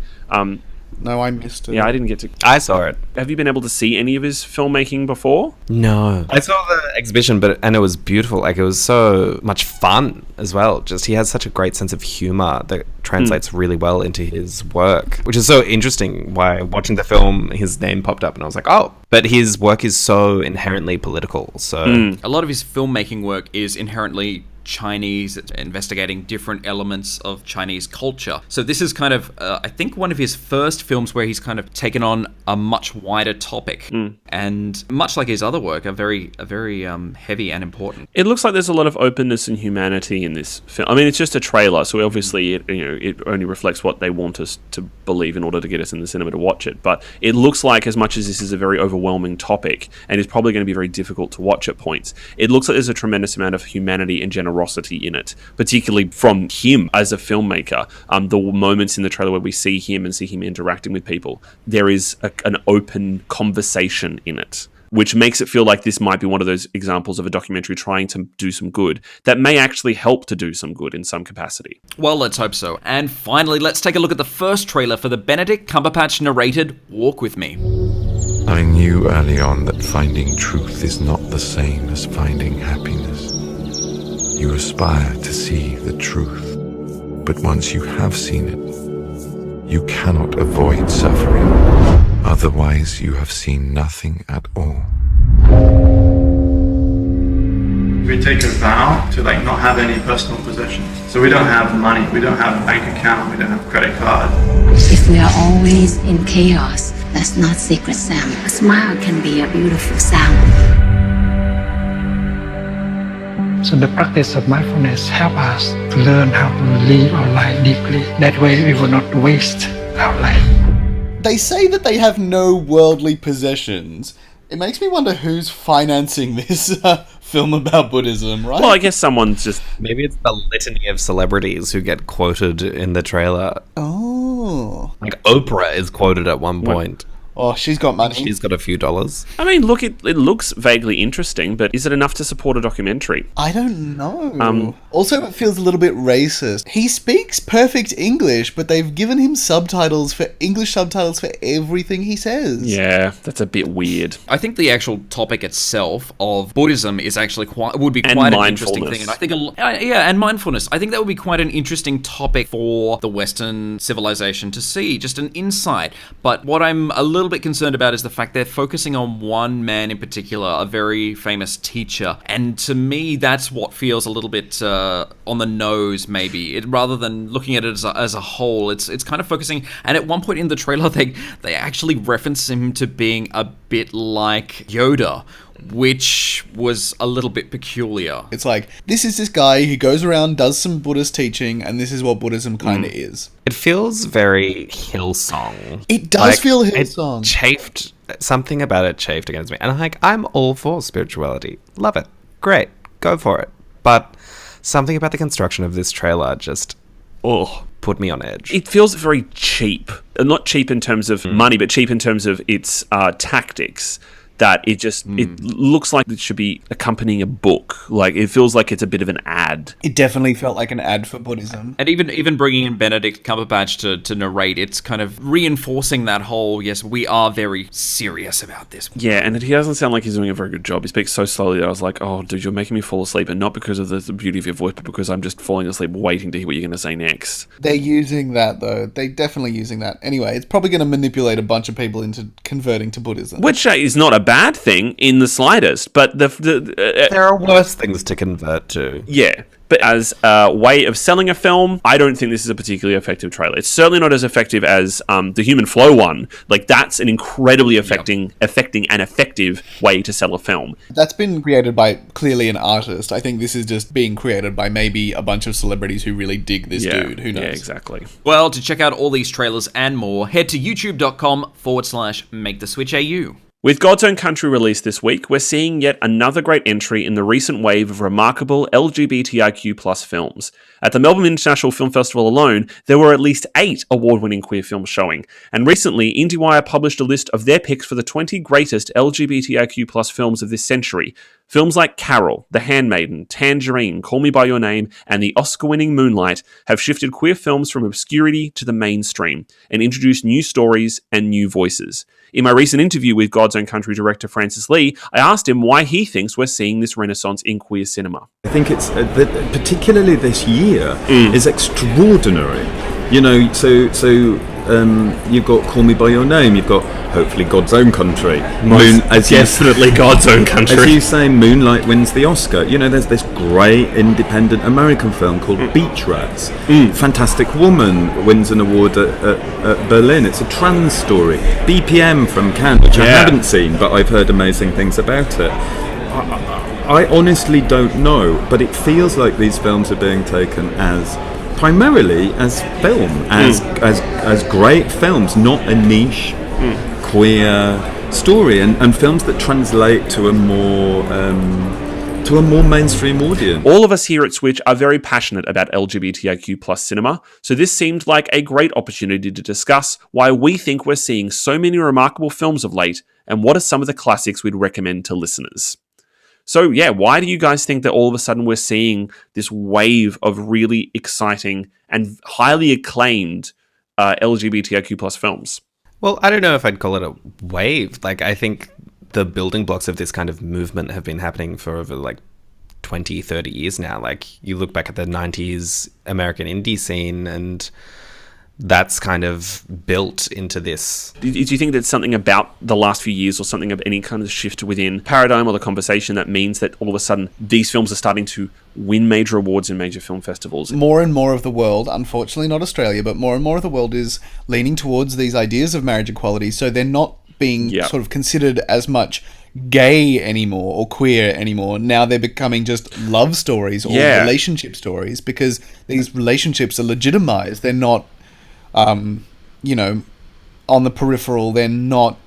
No, I missed it. Yeah, I didn't get to... I saw it. Have you been able to see any of his filmmaking before? No. I saw the exhibition, and it was beautiful. Like, it was so much fun as well. Just, he has such a great sense of humor that translates really well into his work, which is so interesting. Why, watching the film, his name popped up and I was like, oh. But his work is so inherently political, so... A lot of his filmmaking work is inherently Chinese, investigating different elements of Chinese culture. So this is kind of, I think, one of his first films where he's kind of taken on a much wider topic, and much like his other work, are very heavy and important. It looks like there's a lot of openness and humanity in this film. I mean, it's just a trailer, so obviously it only reflects what they want us to believe in order to get us in the cinema to watch it. But it looks like, as much as this is a very overwhelming topic and is probably going to be very difficult to watch at points, it looks like there's a tremendous amount of humanity and generosity in it, particularly from him as a filmmaker. The moments in the trailer where we see him interacting with people, there is an open conversation in it, which makes it feel like this might be one of those examples of a documentary trying to do some good that may actually help to do some good in some capacity. Well, let's hope so. And finally, let's take a look at the first trailer for the Benedict Cumberbatch narrated Walk With Me. I knew early on that finding truth is not the same as finding happiness. You aspire to see the truth, but once you have seen it, you cannot avoid suffering. Otherwise, you have seen nothing at all. We take a vow to not have any personal possessions. So we don't have money, we don't have a bank account, we don't have a credit card. If we are always in chaos, that's not sacred sound. A smile can be a beautiful sound. So the practice of mindfulness helps us to learn how to live our life deeply. That way we will not waste our life. They say that they have no worldly possessions. It makes me wonder who's financing this film about Buddhism, right? Well, I guess someone's just... Maybe it's the litany of celebrities who get quoted in the trailer. Oh. Like Oprah is quoted at one point. Oh, she's got money. She's got a few dollars. I mean, look, it looks vaguely interesting, but is it enough to support a documentary? I don't know. Also, it feels a little bit racist. He speaks perfect English, but they've given him English subtitles for everything he says. Yeah, that's a bit weird. I think the actual topic itself of Buddhism is actually would be quite an interesting thing. And I think, and mindfulness. I think that would be quite an interesting topic for the Western civilization to see, just an insight. But what I'm a little bit concerned about is the fact they're focusing on one man in particular, a very famous teacher, and to me that's what feels a little bit on the nose, maybe, rather than looking at it as a whole. It's kind of focusing, and at one point in the trailer they actually reference him to being a bit like Yoda, which was a little bit peculiar. It's like, this is this guy who goes around, does some Buddhist teaching, and this is what Buddhism kind of is. It feels very Hillsong. It does feel Hillsong. Something about it chafed against me. And I'm all for spirituality. Love it. Great. Go for it. But something about the construction of this trailer just... put me on edge. It feels very cheap. Not cheap in terms of money, but cheap in terms of its tactics. That it just it looks like it should be accompanying a book. Like, it feels like it's a bit of an ad. It definitely felt like an ad for Buddhism. And even bringing in Benedict Cumberbatch to narrate, it's kind of reinforcing that whole, yes, we are very serious about this. Yeah, and he doesn't sound like he's doing a very good job. He speaks so slowly that I was like, oh, dude, you're making me fall asleep, and not because of the beauty of your voice, but because I'm just falling asleep waiting to hear what you're going to say next. They're using that, though. They're definitely using that. Anyway, it's probably going to manipulate a bunch of people into converting to Buddhism. Which is not a bad thing in the slightest, but there are worse things to convert to. Yeah, but as a way of selling a film, I don't think this is a particularly effective trailer. It's certainly not as effective as the Human Flow one. Like, that's an incredibly affecting and effective way to sell a film. That's been created by clearly an artist. I think this is just being created by maybe a bunch of celebrities who really dig this dude. Who knows? Yeah, exactly. Well, to check out all these trailers and more, head to youtube.com/MakeTheSwitchAU. With God's Own Country released this week, we're seeing yet another great entry in the recent wave of remarkable LGBTIQ+ films. At the Melbourne International Film Festival alone, there were at least 8 award-winning queer films showing, and recently, IndieWire published a list of their picks for the 20 greatest LGBTIQ+ films of this century. Films like Carol, The Handmaiden, Tangerine, Call Me By Your Name, and the Oscar-winning Moonlight have shifted queer films from obscurity to the mainstream and introduced new stories and new voices. In my recent interview with God's Own Country director Francis Lee, I asked him why he thinks we're seeing this renaissance in queer cinema. I think it's, particularly this year, is extraordinary. You know, so you've got Call Me By Your Name, you've got hopefully God's Own Country. Definitely God's Own Country. As you say, Moonlight wins the Oscar. You know, there's this great independent American film called Beach Rats. Fantastic Woman wins an award at Berlin. It's a trans story. BPM from Cannes, which I haven't seen, but I've heard amazing things about it. I honestly don't know, but it feels like these films are being taken as primarily as film, as great films, not a niche queer story, and films that translate to a more mainstream audience. All of us here at Switch are very passionate about LGBTIQ+ cinema, so this seemed like a great opportunity to discuss why we think we're seeing so many remarkable films of late, and what are some of the classics we'd recommend to listeners. So yeah, why do you guys think that all of a sudden we're seeing this wave of really exciting and highly acclaimed LGBTIQ+ films? Well, I don't know if I'd call it a wave. Like, I think the building blocks of this kind of movement have been happening for over like 20, 30 years now. Like, you look back at the 90s American indie scene, and that's kind of built into this. Do you think there's something about the last few years, or something of any kind of shift within paradigm or the conversation, that means that all of a sudden these films are starting to win major awards in major film festivals? More and more of the world, unfortunately not Australia, but more and more of the world is leaning towards these ideas of marriage equality, so they're not being sort of considered as much gay anymore or queer anymore. Now they're becoming just love stories or relationship stories, because these relationships are legitimized. They're not on the peripheral. They're not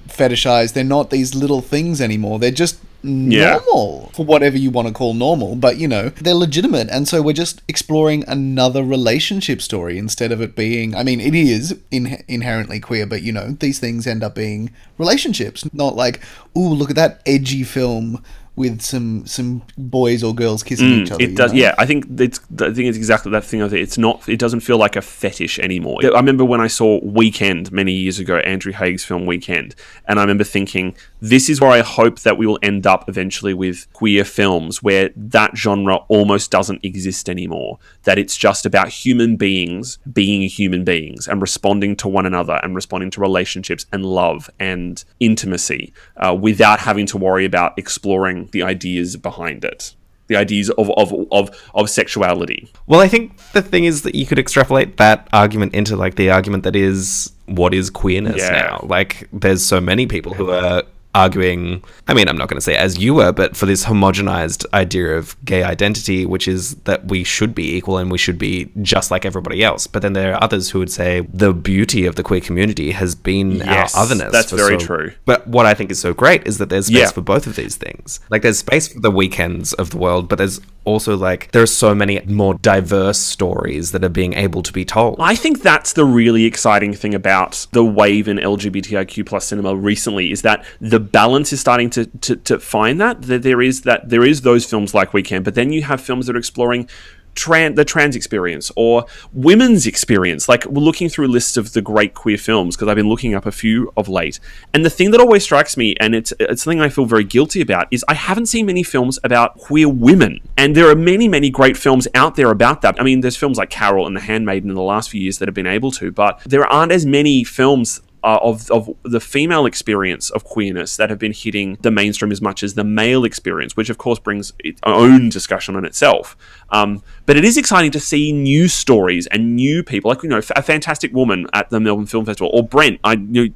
fetishized. They're not these little things anymore. They're just normal, for whatever you want to call normal, but they're legitimate. And so we're just exploring another relationship story instead of it being, I mean, it is inherently queer, but these things end up being relationships, not like, ooh, look at that edgy film with some boys or girls kissing each other. It does, I think it's exactly that thing. It's not. It doesn't feel like a fetish anymore. I remember when I saw Weekend many years ago, Andrew Haig's film Weekend, and I remember thinking, this is where I hope that we will end up eventually with queer films, where that genre almost doesn't exist anymore. That it's just about human beings being human beings and responding to one another and responding to relationships and love and intimacy, without having to worry about exploring the ideas behind it, the ideas of sexuality. Well, I think the thing is that you could extrapolate that argument into like the argument that is, what is queerness now? Like, there's so many people who are arguing, I mean, I'm not going to say as you were, but for this homogenized idea of gay identity, which is that we should be equal and we should be just like everybody else. But then there are others who would say the beauty of the queer community has been our otherness. That's very true. But what I think is so great is that there's space for both of these things. Like, there's space for the Weekends of the world, but there's also like there are so many more diverse stories that are being able to be told. I think that's the really exciting thing about the wave in LGBTIQ plus cinema recently, is that the balance is starting to find that there is those films like Weekend, but then you have films that are exploring the trans experience or women's experience. Like, we're looking through lists of the great queer films, because I've been looking up a few of late, and the thing that always strikes me, and it's something I feel very guilty about, is I haven't seen many films about queer women, and there are many great films out there about that. I mean, there's films like Carol and The Handmaiden in the last few years that have been able to, but there aren't as many films of the female experience of queerness that have been hitting the mainstream as much as the male experience, which of course brings its own discussion on itself. But it is exciting to see new stories and new people, like, A Fantastic Woman at the Melbourne Film Festival, or Brent,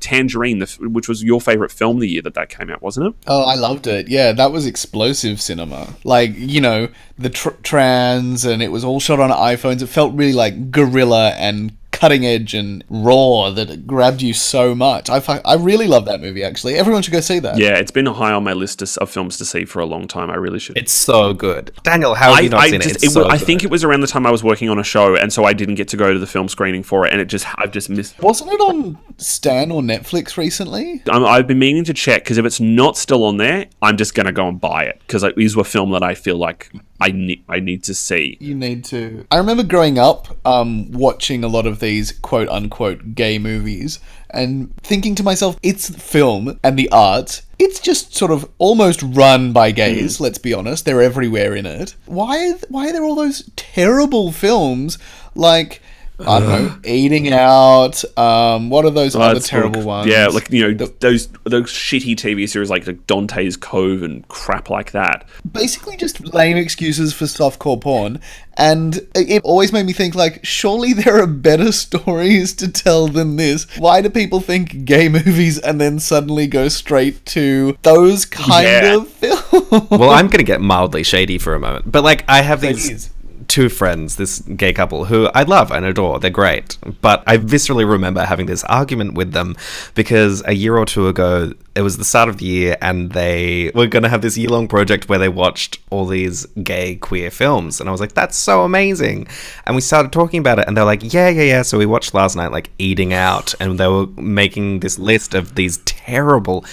Tangerine, which was your favourite film the year that came out, wasn't it? Oh, I loved it. Yeah, that was explosive cinema. Like, the trans, and it was all shot on iPhones. It felt really like guerrilla and cutting edge and raw, that it grabbed you so much. I really love that movie, actually. Everyone should go see that. Yeah, it's been high on my list of films to see for a long time. I really should. It's so good. Daniel, how have you not seen it? I think it was around the time I was working on a show, and so I didn't get to go to the film screening for it, and I've just missed. Wasn't it on Stan or Netflix recently? I've been meaning to check, because if it's not still on there, I'm just going to go and buy it, because it is a film that I feel like I need to see. You need to. I remember growing up watching a lot of these quote-unquote gay movies and thinking to myself, it's film and the art. It's just sort of almost run by gays, let's be honest. They're everywhere in it. Why are there all those terrible films like... I don't know, Eating Out, what are those other terrible ones? Yeah, like, those shitty TV series like Dante's Cove and crap like that. Basically just lame excuses for softcore porn, and it always made me think, like, surely there are better stories to tell than this. Why do people think gay movies and then suddenly go straight to those kind of films? Well, I'm going to get mildly shady for a moment, but, like, I have these... two friends, this gay couple, who I love and adore. They're great. But I viscerally remember having this argument with them because a year or two ago, it was the start of the year, and they were going to have this year-long project where they watched all these gay queer films. And I was like, that's so amazing. And we started talking about it, and they're like, yeah. So we watched last night, like, Eating Out, and they were making this list of these terrible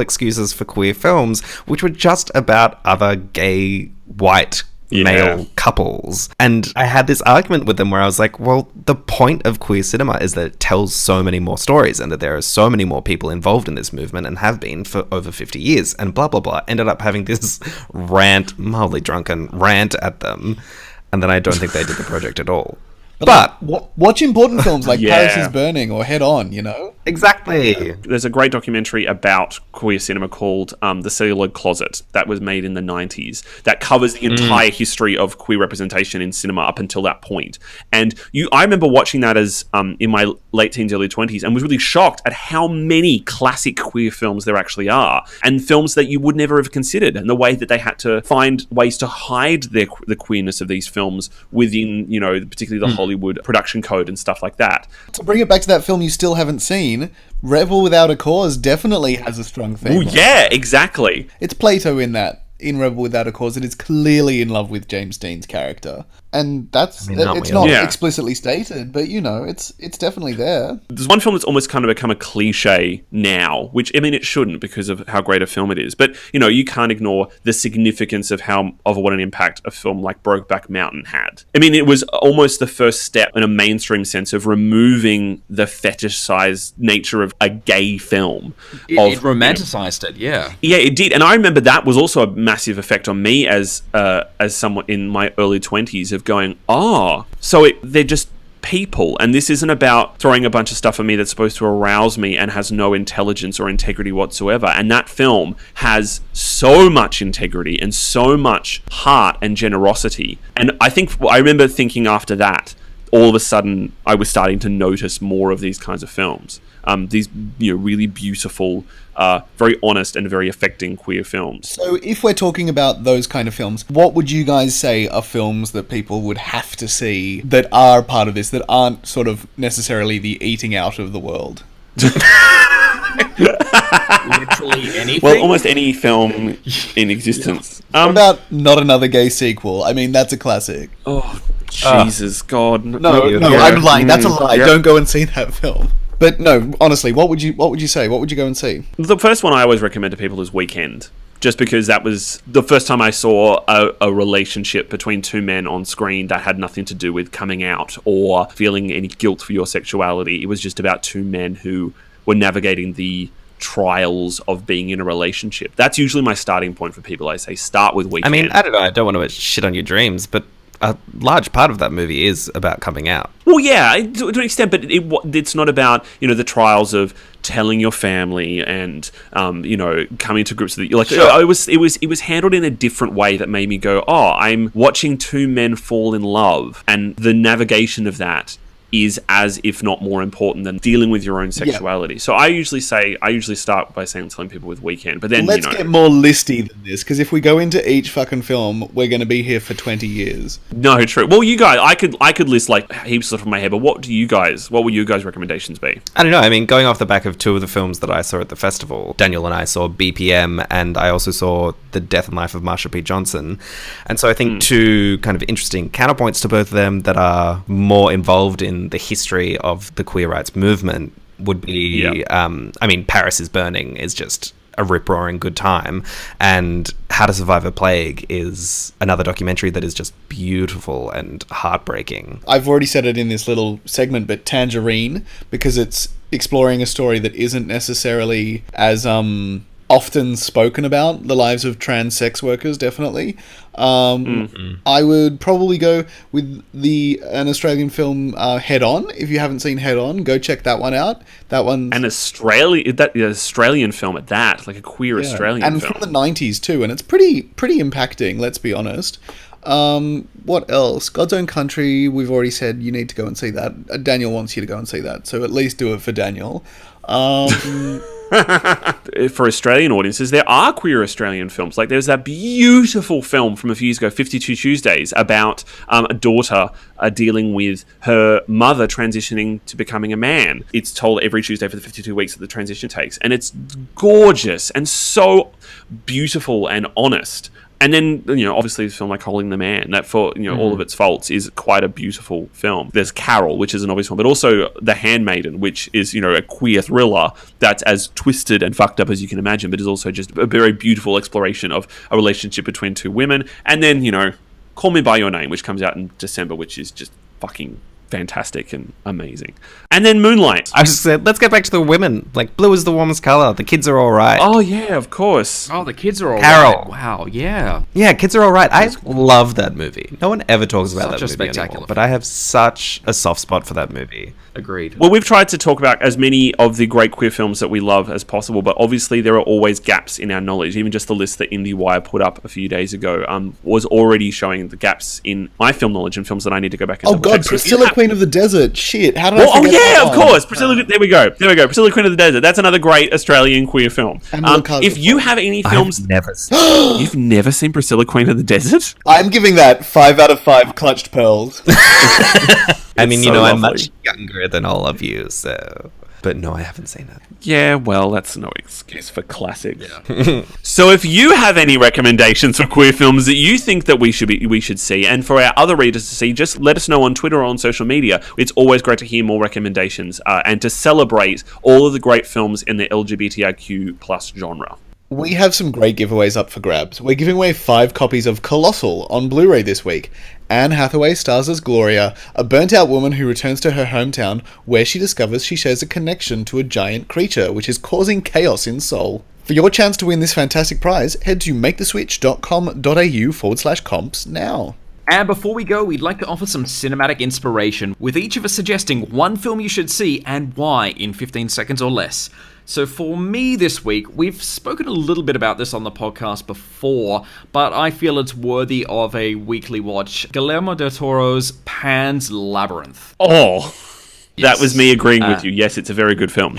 excuses for queer films, which were just about other gay, white male couples. And I had this argument with them where I was like, well, the point of queer cinema is that it tells so many more stories, and that there are so many more people involved in this movement and have been for over 50 years, and blah blah blah. Ended up having this mildly drunken rant at them, and then I don't think they did the project at all. But watch important films like Paris is Burning or Head On, Exactly. There's a great documentary about queer cinema called The Celluloid Closet that was made in the 90s that covers the entire history of queer representation in cinema up until that point. And I remember watching that as in my late teens, early 20s, and was really shocked at how many classic queer films there actually are, and films that you would never have considered, and the way that they had to find ways to hide the queerness of these films within, particularly the Hollywood production code and stuff like that. To bring it back to that film you still haven't seen, Rebel Without a Cause definitely has a strong theme. Oh yeah, exactly. It's Plato in Rebel Without a Cause. It is clearly in love with James Dean's character. And it's not explicitly stated, but it's definitely there. There's one film that's almost kind of become a cliche now, which, I mean, it shouldn't because of how great a film it is. But, you can't ignore the significance of what an impact a film like Brokeback Mountain had. I mean, it was almost the first step in a mainstream sense of removing the fetishized nature of a gay film. It romanticized it, yeah. Yeah, it did. And I remember that was also a massive effect on me as someone in my early 20s of going, so they're just people, and this isn't about throwing a bunch of stuff at me that's supposed to arouse me and has no intelligence or integrity whatsoever. And that film has so much integrity and so much heart and generosity. And I remember thinking after that, all of a sudden I was starting to notice more of these kinds of films. These really beautiful, very honest and very affecting queer films. So if we're talking about those kind of films, what would you guys say are films that people would have to see that are part of this, that aren't sort of necessarily the Eating Out of the world? Literally anything. Well, almost any film in existence. What about Not Another Gay Sequel? I mean, that's a classic. Oh, Jesus, God. No, I'm lying. That's a lie. Yeah. Don't go and see that film. But no, honestly, what would you say? What would you go and see? The first one I always recommend to people is Weekend. Just because that was the first time I saw a relationship between two men on screen that had nothing to do with coming out or feeling any guilt for your sexuality. It was just about two men who were navigating the trials of being in a relationship. That's usually my starting point for people. I say start with Weekend. I mean, I don't know. I don't want to shit on your dreams, but a large part of that movie is about coming out. Well, yeah, to an extent, but it's not about, the trials of telling your family and, coming to grips with it. Like, sure. It was handled in a different way that made me go, oh, I'm watching two men fall in love, and the navigation of that is as if not more important than dealing with your own sexuality. Yeah. So I usually start by telling people with Weekend, but then let's get more listy than this, because if we go into each fucking film, we're going to be here for 20 years. No, true. Well, you guys, I could list like heaps of from my head, but what would you guys' recommendations be? I don't know. I mean, going off the back of two of the films that I saw at the festival, Daniel and I saw BPM, and I also saw The Death and Life of Marsha P. Johnson. And so I think two kind of interesting counterpoints to both of them that are more involved in the history of the queer rights movement would be, Paris is Burning is just a rip-roaring good time, and How to Survive a Plague is another documentary that is just beautiful and heartbreaking. I've already said it in this little segment, but Tangerine, because it's exploring a story that isn't necessarily as often spoken about, the lives of trans sex workers, definitely. I would probably go with an Australian film, Head On. If you haven't seen Head On, go check that one out. That one, an Australian film at that, like a queer Australian film, and from the 90s too, and it's pretty impacting. Let's be honest. What else? God's Own Country. We've already said you need to go and see that. Daniel wants you to go and see that, so at least do it for Daniel. For Australian audiences, there are queer Australian films. Like there's that beautiful film from a few years ago, 52 Tuesdays, about a daughter dealing with her mother transitioning to becoming a man. It's told every Tuesday for the 52 weeks that the transition takes, and it's gorgeous and so beautiful and honest. And then, obviously, a film like Holding the Man, that for, all of its faults, is quite a beautiful film. There's Carol, which is an obvious one, but also The Handmaiden, which is, a queer thriller that's as twisted and fucked up as you can imagine, but is also just a very beautiful exploration of a relationship between two women. And then, Call Me By Your Name, which comes out in December, which is just fucking fantastic and amazing. And then Moonlight. I just said, let's get back to the women. Like, blue is the warmest color. The kids are all right. Oh, yeah, of course. Oh, the kids are all Carol. right. Wow, yeah. Yeah, kids are all right. I love that movie. No one ever talks about that movie spectacular anymore, but I have such a soft spot for that movie. Agreed. Well, we've tried to talk about as many of the great queer films that we love as possible, but obviously there are always gaps in our knowledge. Even just the list that IndieWire put up a few days ago was already showing the gaps in my film knowledge and films that I need to go back and double check. Priscilla, Queen of the Desert. Shit, how did I forget that one? Of course. Priscilla, there we go. Priscilla, Queen of the Desert. That's another great Australian queer film. If you have any films... You've never seen Priscilla, Queen of the Desert? I'm giving that 5 out of 5 clutched pearls. I mean, I'm much younger than all of you, so... But no, I haven't seen it. Yeah, well, that's no excuse for classics. Yeah. So if you have any recommendations for queer films that you think that we should see, and for our other readers to see, just let us know on Twitter or on social media. It's always great to hear more recommendations and to celebrate all of the great films in the LGBTIQ plus genre. We have some great giveaways up for grabs. We're giving away 5 copies of Colossal on Blu-ray this week. Anne Hathaway stars as Gloria, a burnt-out woman who returns to her hometown, where she discovers she shares a connection to a giant creature, which is causing chaos in Seoul. For your chance to win this fantastic prize, head to maketheswitch.com.au/comps now. And before we go, we'd like to offer some cinematic inspiration, with each of us suggesting one film you should see and why in 15 seconds or less. So for me this week, we've spoken a little bit about this on the podcast before, but I feel it's worthy of a weekly watch. Guillermo del Toro's Pan's Labyrinth. Oh, that was me agreeing with you. Yes, it's a very good film.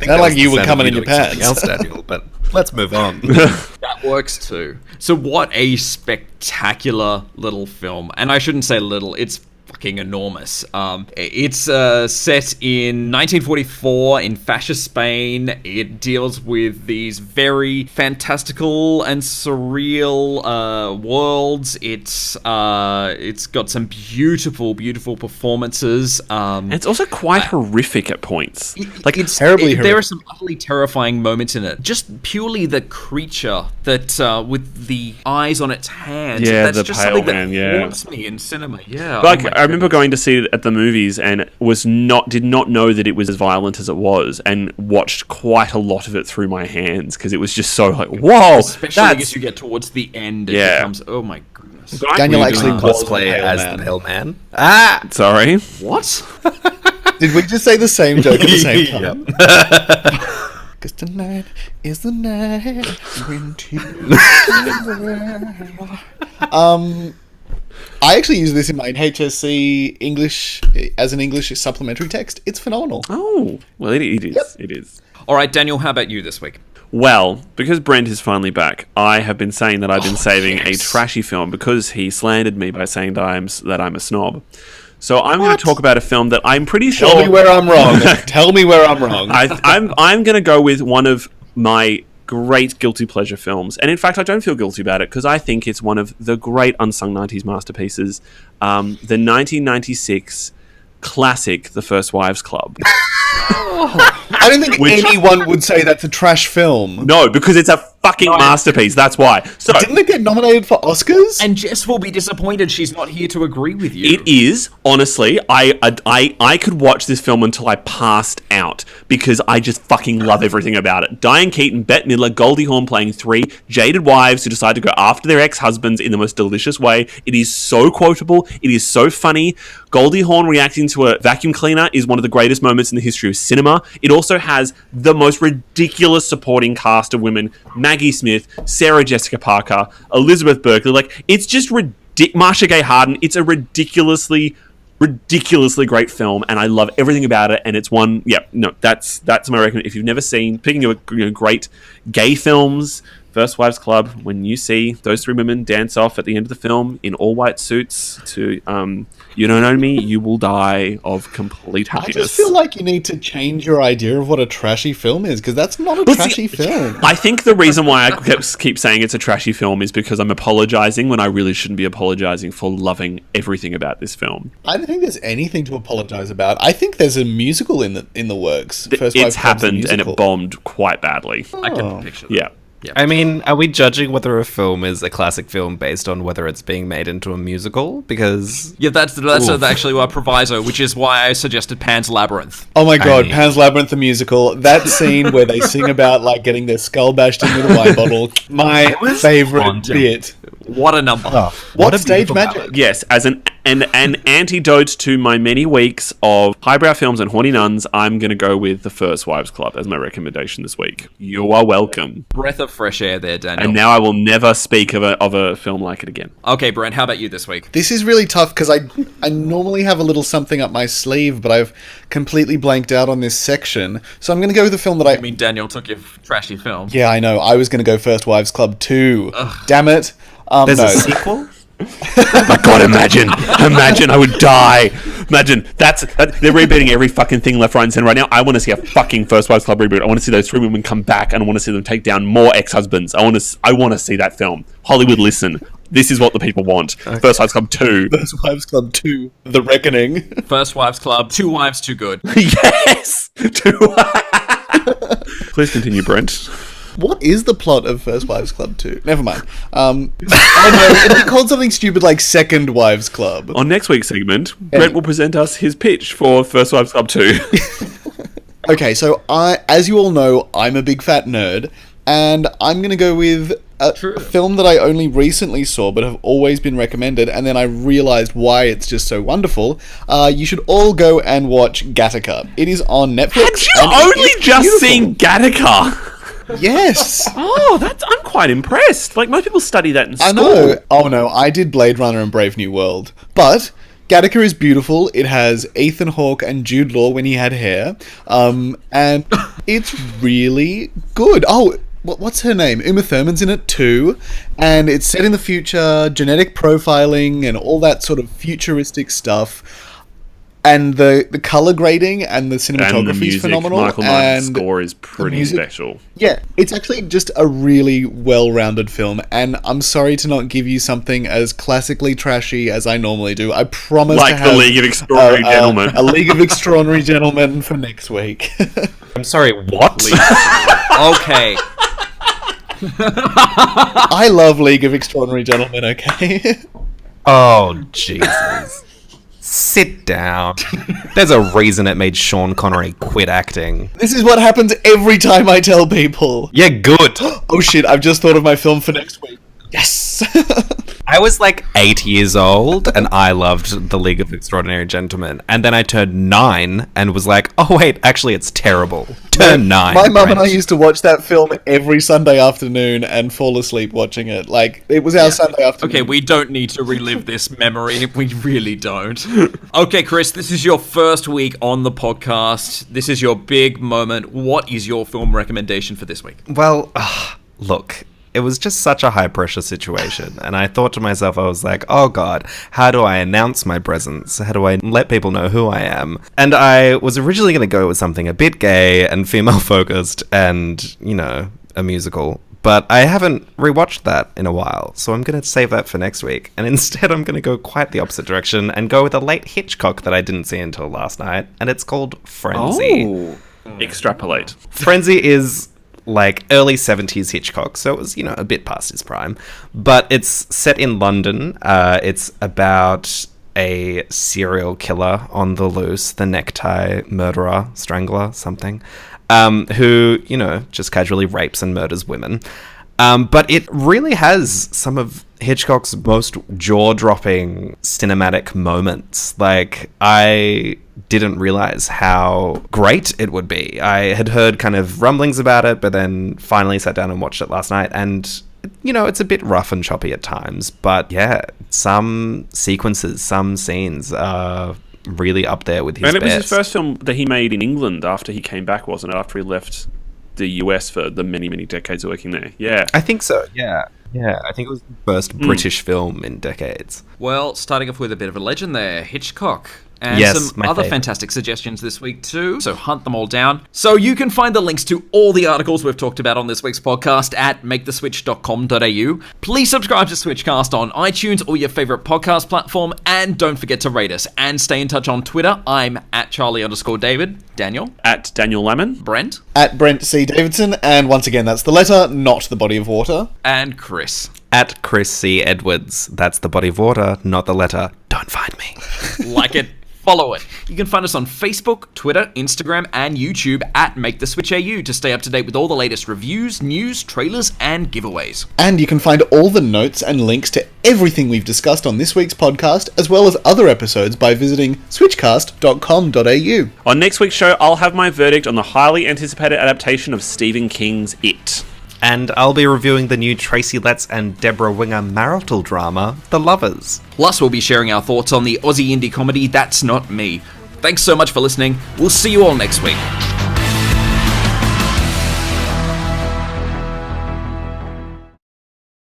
Not like you were coming in your pants. Else, Daniel, but let's move on. That works too. So what a spectacular little film. And I shouldn't say little, it's fucking enormous. It's set in 1944 in fascist Spain. It deals with these very fantastical and surreal worlds. It's got some beautiful performances. And it's also quite horrific at points. Like, it's terribly horrific. There are some utterly terrifying moments in it. Just purely the creature that with the eyes on its hands. Yeah, that's the just pale something man, that haunts me in cinema. Yeah. Like, I remember going to see it at the movies and did not know that it was as violent as it was, and watched quite a lot of it through my hands because it was just so like, whoa. Especially as you get towards the end, it becomes, oh my goodness. Daniel actually cosplay as the pale man. Ah, sorry. What? Did we just say the same joke at the same time? Because tonight is the night when I actually use this in my HSC English as an English supplementary text. It's phenomenal. Oh, well, it is. Yep. It is. All right, Daniel, how about you this week? Well, because Brent is finally back, I have been saying that I've been saving a trashy film because he slandered me by saying that I'm a snob. So I'm going to talk about a film that I'm pretty sure... Tell me where I'm wrong. Tell me where I'm wrong. I'm going to go with one of my great guilty pleasure films. And in fact, I don't feel guilty about it because I think it's one of the great unsung 90s masterpieces. The 1996 classic, The First Wives Club. I don't think anyone would say that's a trash film. No, because it's a fucking masterpiece. That's why. So didn't it get nominated for Oscars? And Jess will be disappointed she's not here to agree with you. It is, honestly. I could watch this film until I passed out because I just fucking love everything about it. Diane Keaton, Bette Midler, Goldie Hawn playing three jaded wives who decide to go after their ex-husbands in the most delicious way. It is so quotable. It is so funny. Goldie Hawn reacting to a vacuum cleaner is one of the greatest moments in the history of cinema. It also has the most ridiculous supporting cast of women. Maggie Smith, Sarah Jessica Parker, Elizabeth Berkley. Like, it's just Marcia Gay Harden. It's a ridiculously great film, and I love everything about it. And it's one, that's my recommendation. If you've never seen, speaking of great gay films, First Wives Club, when you see those three women dance off at the end of the film in all white suits to You Don't Own Me, You Will Die of Complete Happiness. I just feel like you need to change your idea of what a trashy film is, because that's not a trashy film. I think the reason why I keep saying it's a trashy film is because I'm apologising when I really shouldn't be apologising for loving everything about this film. I don't think there's anything to apologise about. I think there's a musical in the works. It's happened and it bombed quite badly. I can picture that. Yeah. Yep. I mean, are we judging whether a film is a classic film based on whether it's being made into a musical? Because that's actually our proviso, which is why I suggested Pan's Labyrinth. Oh my god, Pan's Labyrinth the musical. That scene where they sing about like getting their skull bashed in with a wine bottle. My favorite bit. What a number. What stage magic. Yes, as an antidote to my many weeks of highbrow films and horny nuns, I'm going to go with The First Wives Club as my recommendation this week. You are welcome. Breath of fresh air there, Daniel. And now I will never speak of a film like it again. Okay, Brent, how about you this week? This is really tough because I normally have a little something up my sleeve, but I've completely blanked out on this section. So I'm going to go with the film that I mean, Daniel took your trashy film. Yeah, I know. I was going to go First Wives Club 2. Ugh. Damn it. There's a sequel? Oh my god, imagine I would die. Imagine they're rebooting every fucking thing left, right and center right now. I want to see a fucking First Wives Club reboot. I want to see those three women come back, and I want to see them take down more ex-husbands. I want to see that film. Hollywood, listen. This is what the people want. Okay. First Wives Club 2. First Wives Club 2. The Reckoning. First Wives Club. 2 wives too good. Yes. Please continue, Brent. What is the plot of First Wives Club 2? Never mind. It'd be called something stupid like Second Wives Club. On next week's segment, Brent will present us his pitch for First Wives Club 2. Okay, so as you all know, I'm a big fat nerd, and I'm going to go with a film that I only recently saw but have always been recommended, and then I realised why it's just so wonderful. You should all go and watch Gattaca. It is on Netflix. Had you only just seen Gattaca? Yes. I'm quite impressed. Like, most people study that in school. I know. Oh no, I did Blade Runner and Brave New World. But Gattaca is beautiful. It has Ethan Hawke and Jude Law when he had hair. And it's really good. Oh, what's her name? Uma Thurman's in it too, and it's set in the future, genetic profiling and all that sort of futuristic stuff. And the color grading and the cinematography is phenomenal. Michael Nyman's score is pretty special. Yeah, it's actually just a really well-rounded film, and I'm sorry to not give you something as classically trashy as I normally do. I promise to have The League of Extraordinary Gentlemen. A League of Extraordinary Gentlemen for next week. I'm sorry, what? Okay. I love League of Extraordinary Gentlemen, okay? Oh, Jesus. Sit down. There's a reason it made Sean Connery quit acting. This is what happens every time I tell people. Yeah, good. Oh shit, I've just thought of my film for next week. Yes! I was like 8 years old and I loved The League of Extraordinary Gentlemen. And then I turned 9 and was like, oh wait, actually it's terrible. Turn 9. My mum and I used to watch that film every Sunday afternoon and fall asleep watching it. Like, it was our Sunday afternoon. Okay, we don't need to relive this memory. We really don't. Okay, Chris, this is your first week on the podcast. This is your big moment. What is your film recommendation for this week? Well, look, it was just such a high-pressure situation, and I thought to myself, I was like, oh god, how do I announce my presence? How do I let people know who I am? And I was originally going to go with something a bit gay and female-focused and, you know, a musical, but I haven't rewatched that in a while, so I'm going to save that for next week, and instead I'm going to go quite the opposite direction and go with a late Hitchcock that I didn't see until last night, and it's called Frenzy. Oh. Extrapolate. Frenzy is like early 70s Hitchcock, so it was, you know, a bit past his prime, but it's set in London. It's about a serial killer on the loose, the necktie murderer, strangler, something, who, you know, just casually rapes and murders women. But it really has some of Hitchcock's most jaw-dropping cinematic moments. Like, I didn't realize how great it would be. I had heard kind of rumblings about it, but then finally sat down and watched it last night, and, you know, it's a bit rough and choppy at times, but yeah, some sequences, some scenes are really up there with his best. And it was his first film that he made in England after he came back, wasn't it? After he left the US for the many, many decades working there. Yeah. I think so, yeah. Yeah, I think it was the first British film in decades. Well, starting off with a bit of a legend there, Hitchcock. And yes, some other fantastic suggestions this week too, so hunt them all down. So you can find the links to all the articles we've talked about on this week's podcast at maketheswitch.com.au. Please subscribe to SWITCHCast on iTunes or your favourite podcast platform, and don't forget to rate us. And stay in touch on Twitter. I'm at Charlie_David. Daniel? At Daniel Lemon. Brent? At Brent C. Davidson, and once again, that's the letter, not the body of water. And Chris? At Chris C. Edwards. That's the body of water, not the letter. Don't find me. Like it. Follow it. You can find us on Facebook, Twitter, Instagram, and YouTube at MakeTheSwitchAU to stay up to date with all the latest reviews, news, trailers, and giveaways. And you can find all the notes and links to everything we've discussed on this week's podcast, as well as other episodes, by visiting switchcast.com.au. On next week's show, I'll have my verdict on the highly anticipated adaptation of Stephen King's It. And I'll be reviewing the new Tracy Letts and Deborah Winger marital drama, The Lovers. Plus, we'll be sharing our thoughts on the Aussie indie comedy That's Not Me. Thanks so much for listening. We'll see you all next week.